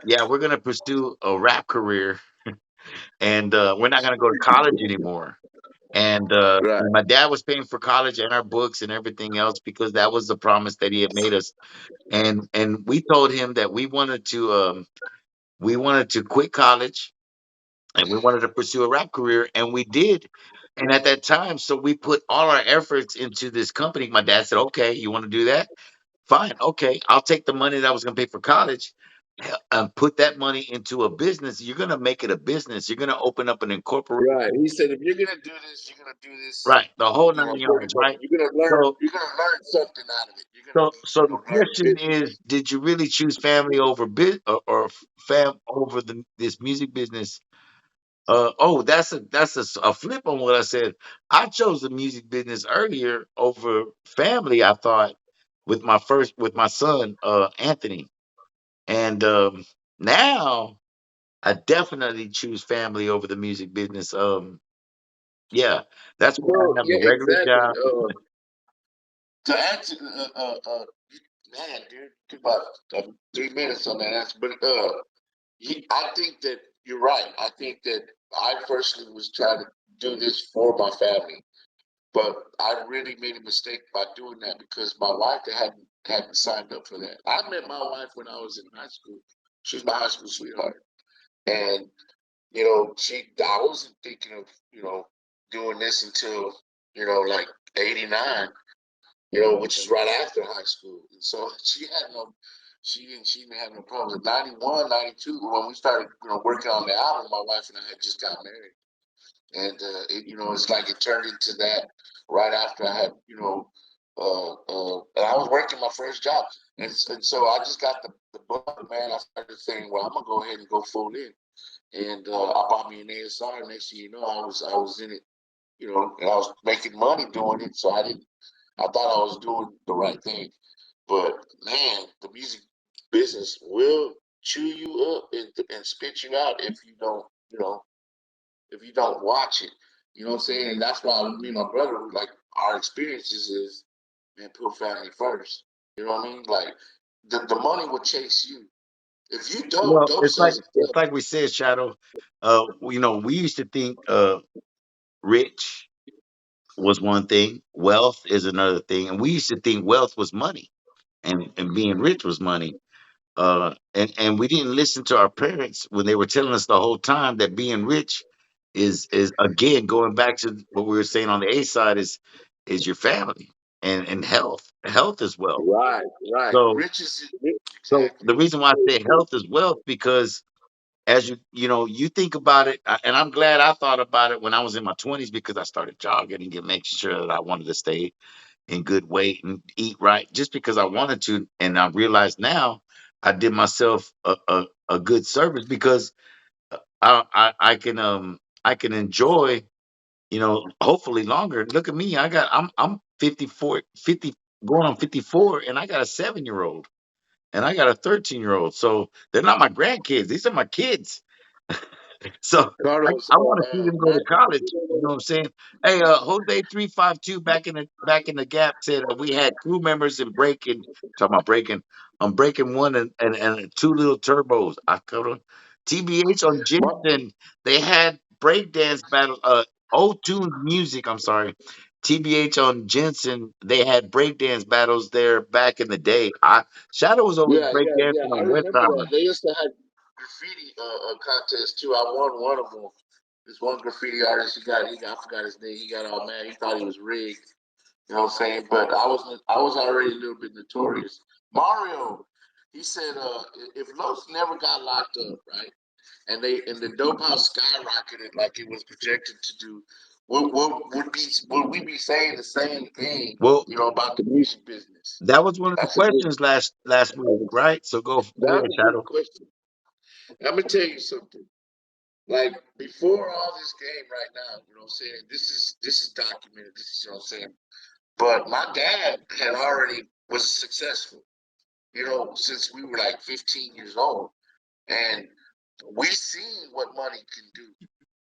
yeah, we're going to pursue a rap career, and we're not going to go to college anymore. And Right. my dad was paying for college and our books and everything else because that was the promise that he had made us. And we told him that we wanted to quit college and we wanted to pursue a rap career, and we did. And at that time, so we put all our efforts into this company. My dad said, "Okay, you want to do that? Fine. Okay, I'll take the money that I was going to pay for college and put that money into a business. You're going to make it a business. You're going to open up an Right. incorporation, He said if you're gonna do this, you're gonna do this. right? The whole You know, nine pretty yards, much. right? You're gonna learn. So, You're gonna learn something out of it. You're gonna, so the learn question is, business. did you really choose family over bit or fam over this music business? That's a flip on what I said. I chose the music business earlier over family. I thought with my son Anthony, and now I definitely choose family over the music business. Yeah, that's why I Well, have a yeah, regular exactly. job. To answer, man, dude, took about 3 minutes on that answer, but I think that you're right. I think that I personally was trying to do this for my family, but I really made a mistake by doing that because my wife hadn't signed up for that. I met my wife when I was in high school. She was my high school sweetheart, and I wasn't thinking of doing this until like '89. Which is right after high school. And so she didn't have no problems. In '91, '92, when we started, working on the album, my wife and I had just got married. And it's like it turned into that right after I had, and I was working my first job. And so I just got the bug, man. I started saying, well, I'm gonna go ahead and go full in. And I bought me an a.side. Next thing you know, I was in it, and I was making money doing it. So I thought I was doing the right thing. But man, the music business will chew you up and spit you out if you don't, if you don't watch it. You know what I'm saying? And that's why me and my brother, like, our experiences is, man, put family first. You know what I mean? Like, the money will chase you. If you don't, Well, dope sells it's itself. like we said, Shadow. We used to think rich was one thing, wealth is another thing, and we used to think wealth was money, and being rich was money. And we didn't listen to our parents when they were telling us the whole time that being rich is again going back to what we were saying on the A side is your family and health. Health is wealth. Right, right. So Rich is so exactly. the reason why I say health is wealth because as you think about it, and I'm glad I thought about it when I was in my 20s because I started jogging and making sure that I wanted to stay in good weight and eat right just because I wanted to. And I realize now I did myself a good service because I can enjoy, hopefully longer. Look at me. I'm 54, 50 going on 54 and I got a 7-year old and I got a 13-year old. So they're not my grandkids. These are my kids. So Carlos, I want to see them go to Matthew, college. You know what I'm saying? Hey, Jose 352 back in the gap said we had crew members in breaking. Talking about breaking. I'm breaking one and two little turbos. I could have TBH on Jensen. They had breakdance battle. O2 music. I'm sorry. TBH on Jensen. They had breakdance battles there back in the day. Shadow was always yeah. breakdancing I on remember that. Westheimer. They used to have graffiti contest too. I won one of them. This one graffiti artist, I forgot his name. He got all mad. He thought he was rigged. You know what I'm saying? But I was already a little bit notorious. Mario, he said, if Los never got locked up, right, and the dope house skyrocketed like it was projected to do, would we be saying the same thing? Well, About the music business? that was one of the That's a good. questions last week, right? So go ahead, That's a good Shadow. question. I'm gonna tell you something. Like before all this game right now, you know what I'm saying? This is documented. This is, you know what I'm saying? But my dad had already was successful, since we were like 15 years old. And we seen what money can do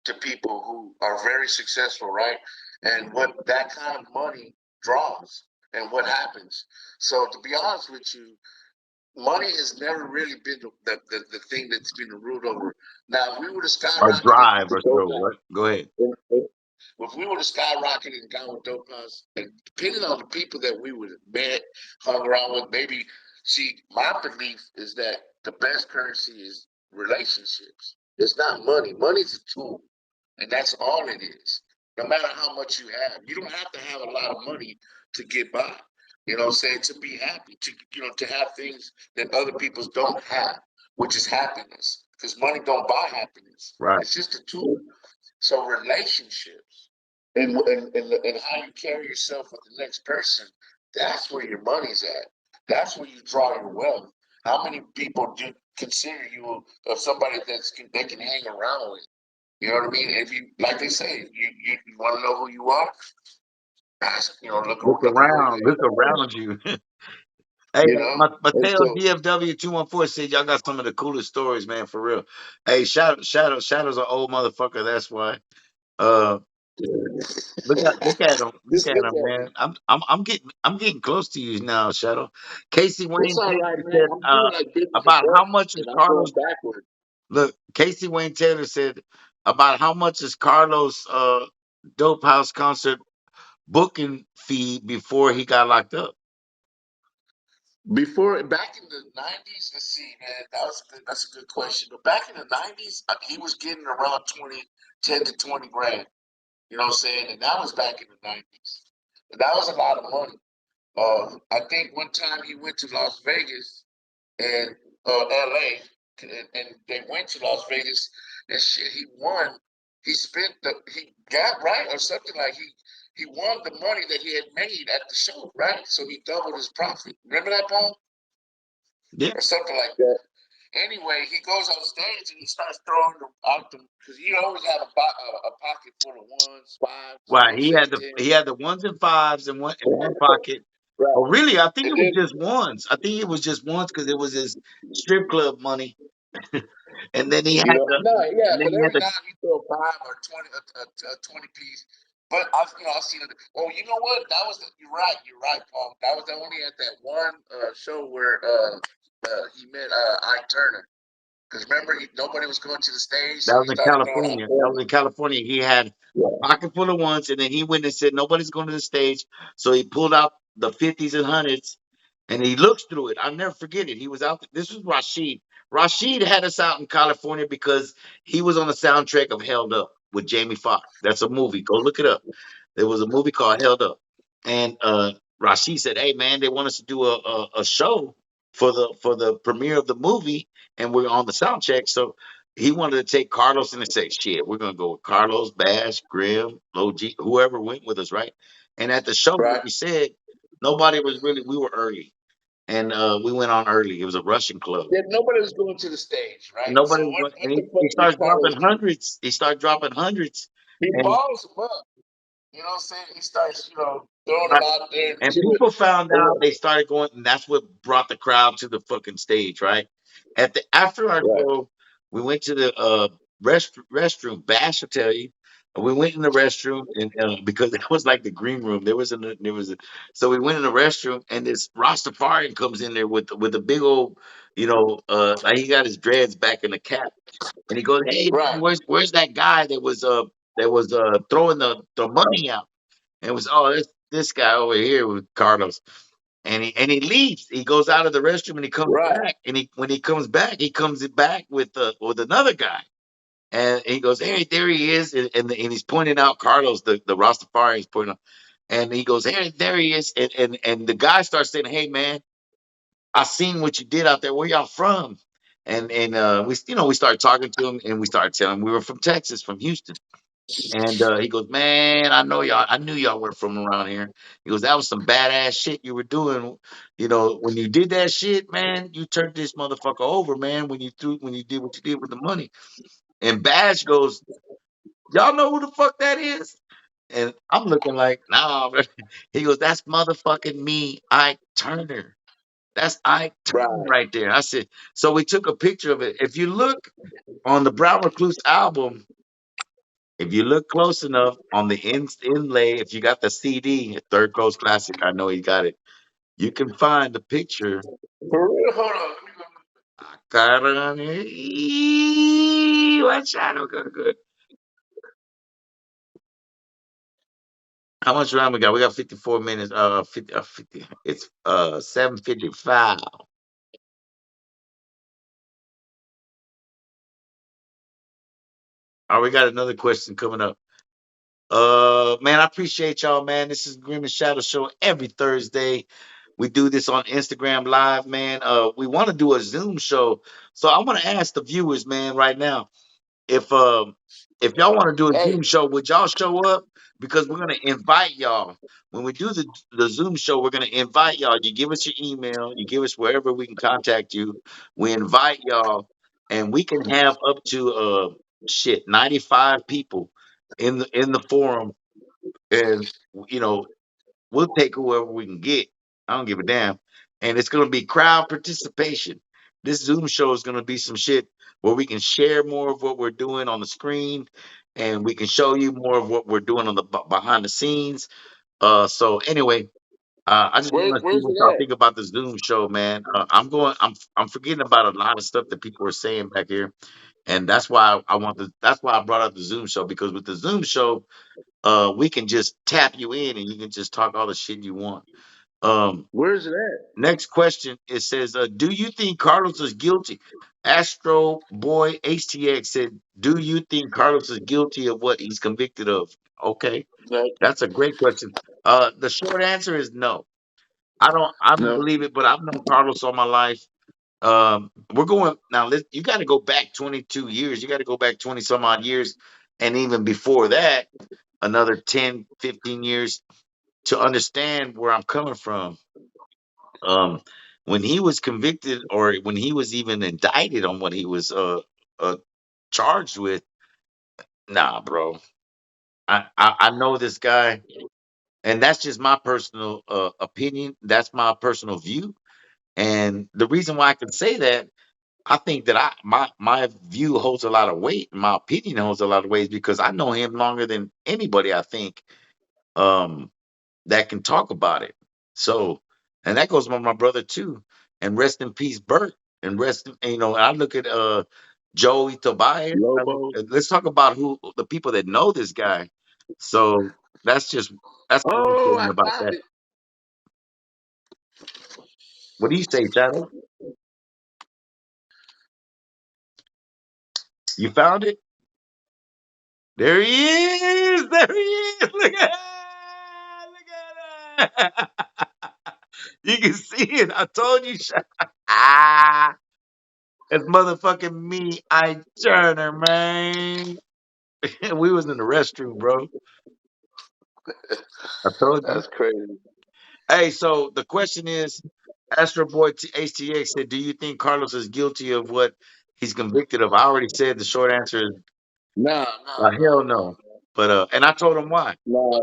to people who are very successful, right? And what that kind of money draws and what happens. So to be honest with you, money has never really been the thing that's been ruled over. Now, if we would have Or skyrocketed drive the or dope so. house, What? Go ahead. if we would have skyrocketed and gone with dope house, and depending on the people that we would have met, hung around with, maybe, see, my belief is that the best currency is relationships. It's not money. Money's a tool, and that's all it is. No matter how much you have, you don't have to have a lot of money to get by. You know what I'm saying? To be happy, to have things that other people don't have, which is happiness. Because money don't buy happiness. Right. It's just a tool. So relationships and how you carry yourself with the next person, that's where your money's at. That's where you draw your wealth. How many people do consider you of somebody they can hang around with? You know what I mean? If you, like they say, you want to know who you are, ask, Look look at where around. Look you, around you. Hey, you know. And Mateo so, DFW 214 said y'all got some of the coolest stories, man, for real. Hey, Shadow's an old motherfucker. That's why. Uh, look just at look him, at man. me. I'm getting close to you now, Shadow. Casey It's Wayne all right, Taylor man. said I'm doing like business and about how books, much is and I'm going Carlos. backward. Look, Casey Wayne Taylor said about how much is Carlos Dope House concert booking fee before he got locked up. Before, back in the '90s, let's see, man, that's a good question. But back in the '90s, he was getting around 10 to 20 grand. You know what I'm saying? And that was back in the '90s. But that was a lot of money. I think one time he went to Las Vegas and LA, and they went to Las Vegas and shit. He won. He got right or something like he won the money that he had made at the show, right? So he doubled his profit. Remember that, Paul? Yeah. Or something like that. Anyway, he goes on stage and he starts throwing them out them because he always had a pocket full of ones, fives, you know Why what I'm he saying, had the ten. he had the ones and fives in one pocket. Right. Oh, really? I think And it was then, just ones. I think it was just ones because it was his strip club money, and then he had the no, yeah, and then but he had every the now and then he throw a five or 20, a 20 piece. But I've seen it. Oh, you know what? You're right, Paul. That was only at that one show where he met Ike Turner. Because remember, nobody was going to the stage, That so was he in started throwing out California. That was in California. He had a yeah. pocket full of ones, and then he went and said nobody's going to the stage, so he pulled out the fifties and hundreds, and he looks through it. I'll never forget it. He was out. This was Rashid. Rashid had us out in California because he was on the soundtrack of Held Up with Jamie Foxx. That's a movie. Go look it up. There was a movie called Held Up, and Rashid said, "Hey man, they want us to do a show for the premiere of the movie, and we're on the sound check." So he wanted to take Carlos and say, "Shit, we're gonna go with Carlos, Bash, Grim, Low G, whoever went with us, right?" And at the show, like Right. you said, nobody was really. We were early, and we went on early. It was a Russian club. Yeah, nobody was going to the stage, right? Nobody So was going. what And the he fuck did starts dropping Carlos do? hundreds. He started dropping hundreds, He and balls them up. You know what I'm saying? He starts, throwing them out there And to it. people found out, they started going, and that's what brought the crowd to the fucking stage, right? After our Right, show, we went to the restroom. Bash will tell you, we went in the restroom, and because it was like the green room, so we went in the restroom, and this Rastafarian comes in there with a big old, like he got his dreads back in the cap, and he goes, "Hey, man, right, where's that guy that was throwing the money out?" And it was, oh, this guy over here with Carlos. And he leaves. He goes out of the restroom and he comes right, back. And when he comes back, he comes back with another guy. And he goes, "Hey, there he is." And he's pointing out Carlos, the Rastafari is pointing out. And he goes, "Hey, there he is." And the guy starts saying, "Hey man, I seen what you did out there. Where y'all from?" And we started talking to him and we started telling him we were from Texas, from Houston. And he goes, "Man, I know y'all. I knew y'all were from around here." He goes, "That was some badass shit you were doing. When you did that shit, man, you turned this motherfucker over, man. When you did what you did with the money." And Bash goes, "Y'all know who the fuck that is?" And I'm looking like, "Nah." He goes, "That's motherfucking me, Ike Turner. That's Ike Turner right. right there." I said, so we took a picture of it. If you look on the Brown Recluse album, if you look close enough on the inlay, if you got the CD, Third Coast Classic, I know you got it. You can find the picture. For real, hold on. Let me go. I got it on here. What shadow good, good. How much time we got? We got 54 minutes. 50. It's 7:55. All right, we got another question coming up. Man, I appreciate y'all, man. This is Grim and Shadow Show every Thursday. We do this on Instagram Live, man. We want to do a Zoom show, so I want to ask the viewers, man, right now, if if y'all want to do a Hey, Zoom show, would y'all show up? Because we're gonna invite y'all. When we do the Zoom show, we're gonna invite y'all. You give us your email, you give us wherever we can contact you. We invite y'all, and we can have up to shit 95 people in the forum, and you know we'll take whoever we can get. I don't give a damn. And it's gonna be crowd participation. This Zoom show is gonna be some shit where we can share more of what we're doing on the screen, and we can show you more of what we're doing on the behind the scenes. So anyway, I just want to see Where's what it y'all at? think about the Zoom show, man. I'm going. I'm forgetting about a lot of stuff that people are saying back here, and that's why I want the. That's why I brought up the Zoom show, because with the Zoom show, we can just tap you in and you can just talk all the shit you want. Um, Where's it at? Next question. It says, do you think Carlos is guilty? Astro Boy HTX said, do you think Carlos is guilty of what he's convicted of? Okay, No, that's a great question. The short answer is no. I don't no. believe it, but I've known Carlos all my life. We're going now. You got to go back 22 years. You got to go back 20 some odd years, and even before that, another 10, 15 years to understand where I'm coming from. Um, when he was convicted, or when he was even indicted on what he was uh charged with, nah, bro. I know this guy, and that's just my personal opinion. That's my personal view, and the reason why I can say that, I think that my view holds a lot of weight. My opinion holds a lot of weight because I know him longer than anybody. I think. Um, that can talk about it. So, and that goes with my brother too. And rest in peace, Bert. And I look at Joey Tobias. Lobo. Let's talk about who the people that know this guy. So that's just that's my Oh, opinion I about found that. it. What do you say, Shadow? You found it? There he is. There he is. Look at that. Look at that. You can see it. I told you, Shadow. Ah. It's motherfucking me, I Turner, man. We was in the restroom, bro. I told you. That's crazy. Hey, so the question is, Astro Boy HTX said, "Do you think Carlos is guilty of what he's convicted of?" I already said the short answer is No, no, no, hell no. But and I told him why. no.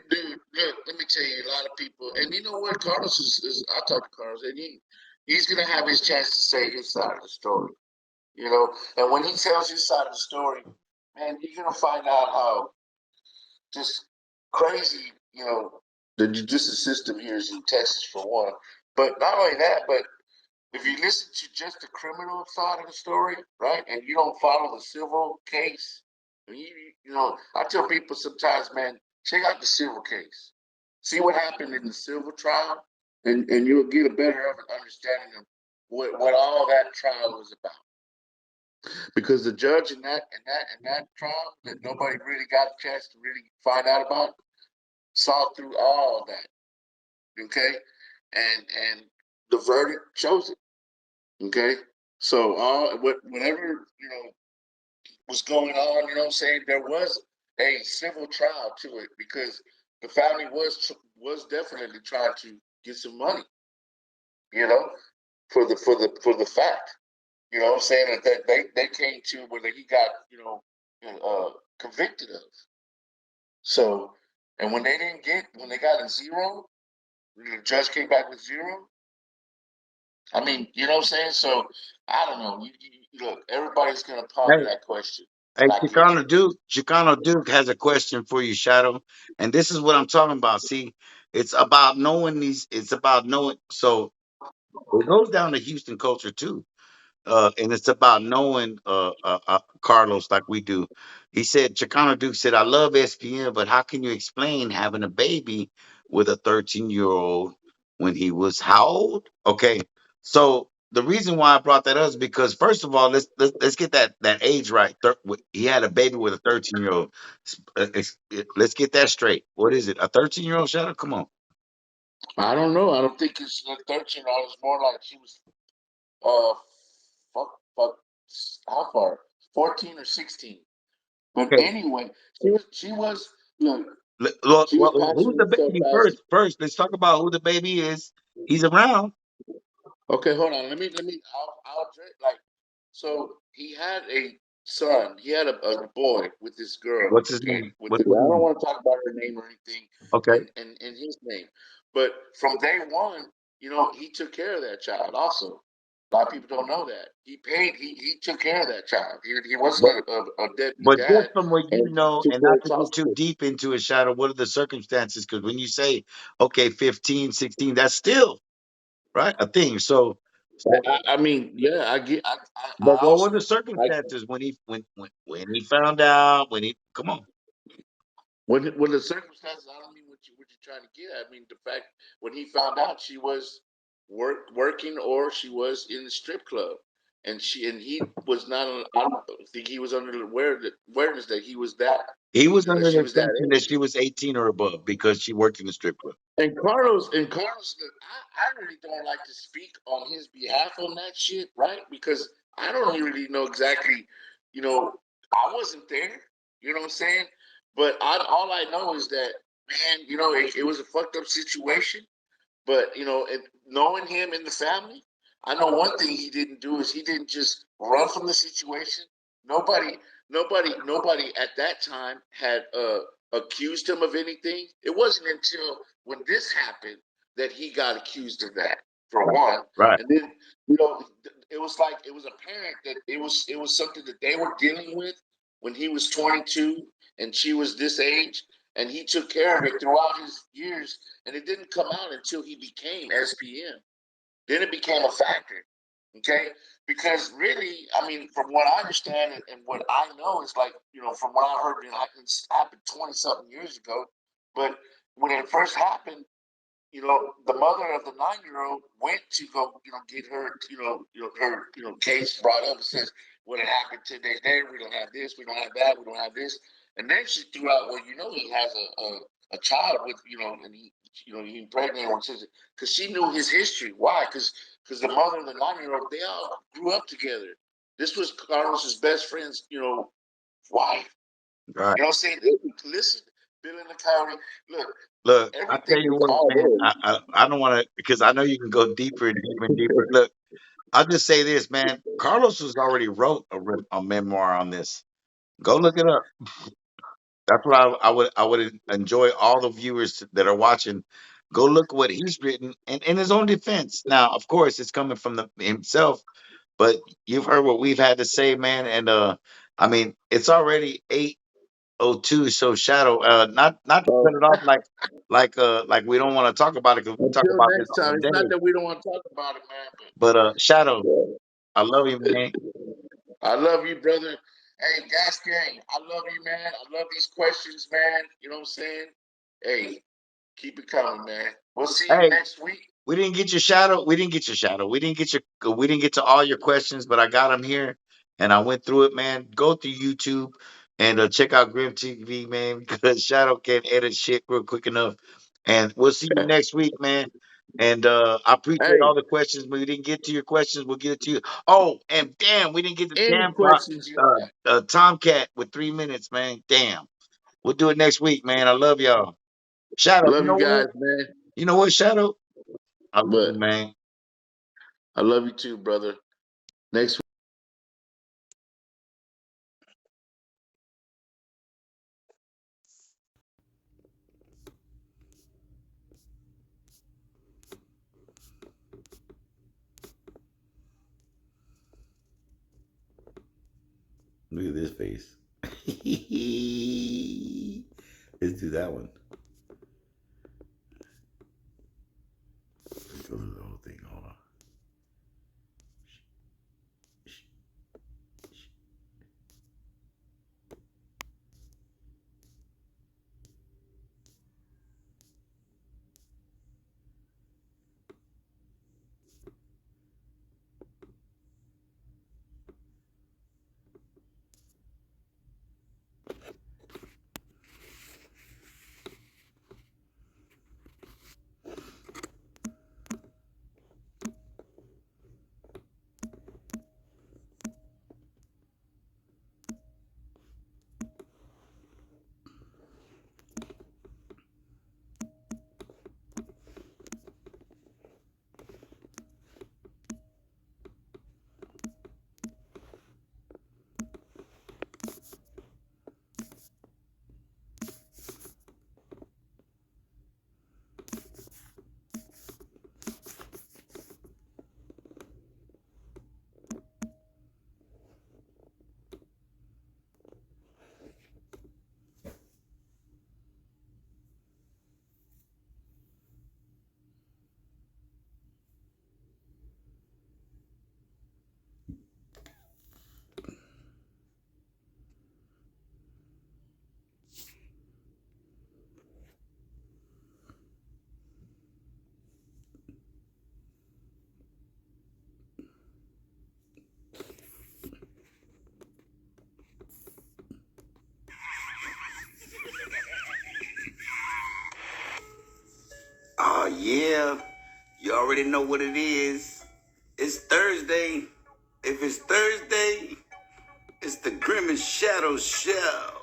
Dude, look, let me tell you, a lot of people, and you know what? Carlos is I talked to Carlos, and he's gonna have his chance to say his side of the story. You know, and when he tells his side of the story, man, you're gonna find out how just crazy, the judicial system here is in Texas for one. But not only that, but if you listen to just the criminal side of the story, right, and you don't follow the civil case, I tell people sometimes, man, check out the civil case, see what happened in the civil trial, and you'll get a better understanding of what all that trial was about. Because the judge in that trial that nobody really got a chance to really find out about saw through all that, okay, and the verdict shows it. Okay. So whatever, was going on, what I'm saying, there was a civil trial to it because the family was definitely trying to get some money, you know, for the fact. You know what I'm saying? That they came to where he got, convicted of. So, and when they got a zero, the judge came back with zero. I mean, you know what I'm saying? So I don't know. Look, everybody's gonna ponder Hey, that question, hey, and I get Chicano it. Duke, Chicano Duke has a question for you, Shadow. And this is what I'm talking about. See, it's about knowing these. It's about knowing. So it goes down to Houston culture too. And it's about knowing Carlos like we do. He said, Chicano Duke said, I love SPN, but how can you explain having a baby with a 13-year-old when he was how old? Okay, so the reason why I brought that up is because first of all, let's get that age right. He had a baby with a 13-year-old. Let's get that straight. What is it? A 13-year-old? Shadow? Come on. I don't know. I don't think it's 13. I was more like she was uh fuck how far? 14 or 16. But Okay. anyway, she was look, Look, she was well, who's patching the herself baby as first? First, let's talk about who the baby is. He's around. okay, hold on. Let me I'll like so he had a son. He had a boy with this girl. What's his Okay, name? with What's the, his I don't name? want to talk about her name or anything, Okay. and his name. But from day one, he took care of that child. Also, a lot of people don't know that he took care of that child. He wasn't But a deadbeat but just dad, from what you and he know, took and care not of to child get too support. deep into a shadow, what are the circumstances? Because when you say, okay, 15, 16, that's still right a thing. So I mean, yeah, I get. I but what were also the like circumstances when when he found out? When he come on, when the circumstances. I don't mean what you're trying to get at. I mean the fact when he found out she was working or she was in the strip club, and he was not. I don't think he was under the awareness that he was that he was that under she the was that assumption that age. she was 18 or above because she worked in the strip club. And Carlos, look, I really don't like to speak on his behalf on that shit, right? Because I don't really know exactly, you know, I wasn't there, you know what I'm saying? But all I know is that, man, it was a fucked up situation. But knowing him and the family, I know one thing he didn't do is he didn't just run from the situation. Nobody, nobody at that time had accused him of anything. It wasn't until when this happened that he got accused of that, for one. Right, And then it was like it was apparent that it was something that they were dealing with when he was 22 and she was this age, and he took care of it throughout his years, and it didn't come out until he became SPM. Then it became a factor. Okay, because really, I mean, from what I understand and what I know is like, from what I heard, it happened 20 something years ago. But when it first happened, the mother of the 9 year old went to go, get her, her, case brought up and says what had happened 10 days later. We don't have this, we don't have that, we don't have this, and then she threw out, well, he has a child with, and he impregnated one sister because she knew his history. Why? Because the mother of the 9 year old, they all grew up together. This was Carlos's best friend's, wife. right. You know what I'm saying? Listen, Bill in the county. Look, Look, I tell everything you was what, all man. there. I don't want to because I know you can go deeper and deeper and deeper. Look, I'll just say this, man. Carlos has already wrote a memoir on this. Go look it up. That's what I would enjoy all the viewers that are watching. Go look what he's written and in his own defense. Now, of course, it's coming from himself, but you've heard what we've had to say, man. And I mean, it's already 8:02. So Shadow, not to cut So it off like we don't want to talk about it because we talk until about this next all time, it's not day. that we don't want to talk about it, man, But Shadow, but I love you, man. I love you, brother. Hey, Gas Gang, I love you, man. I love these questions, man. You know what I'm saying? Hey, keep it coming, man. We'll see you Hey, next week. we didn't get your shadow. We didn't get your shadow. We didn't get to all your questions, but I got them here, and I went through it, man. Go to YouTube and check out Grim TV, man, because Shadow can't edit shit real quick enough. And we'll see you next week, man. And I appreciate Hey, all the questions. We didn't get to your questions. We'll get it to you. Oh, and damn, we didn't get to any questions you have. Tomcat with 3 minutes, man. Damn. We'll do it next week, man. I love y'all. Shadow, you Love you know guys, what? man. You know what, Shadow? I love you, But man. I love you too, brother. Next Look at this face. Let's do that one. Let's go through the whole thing. Hold on. Yeah, you already know what it is. It's Thursday. If it's Thursday, it's the Grim and Shadow Show.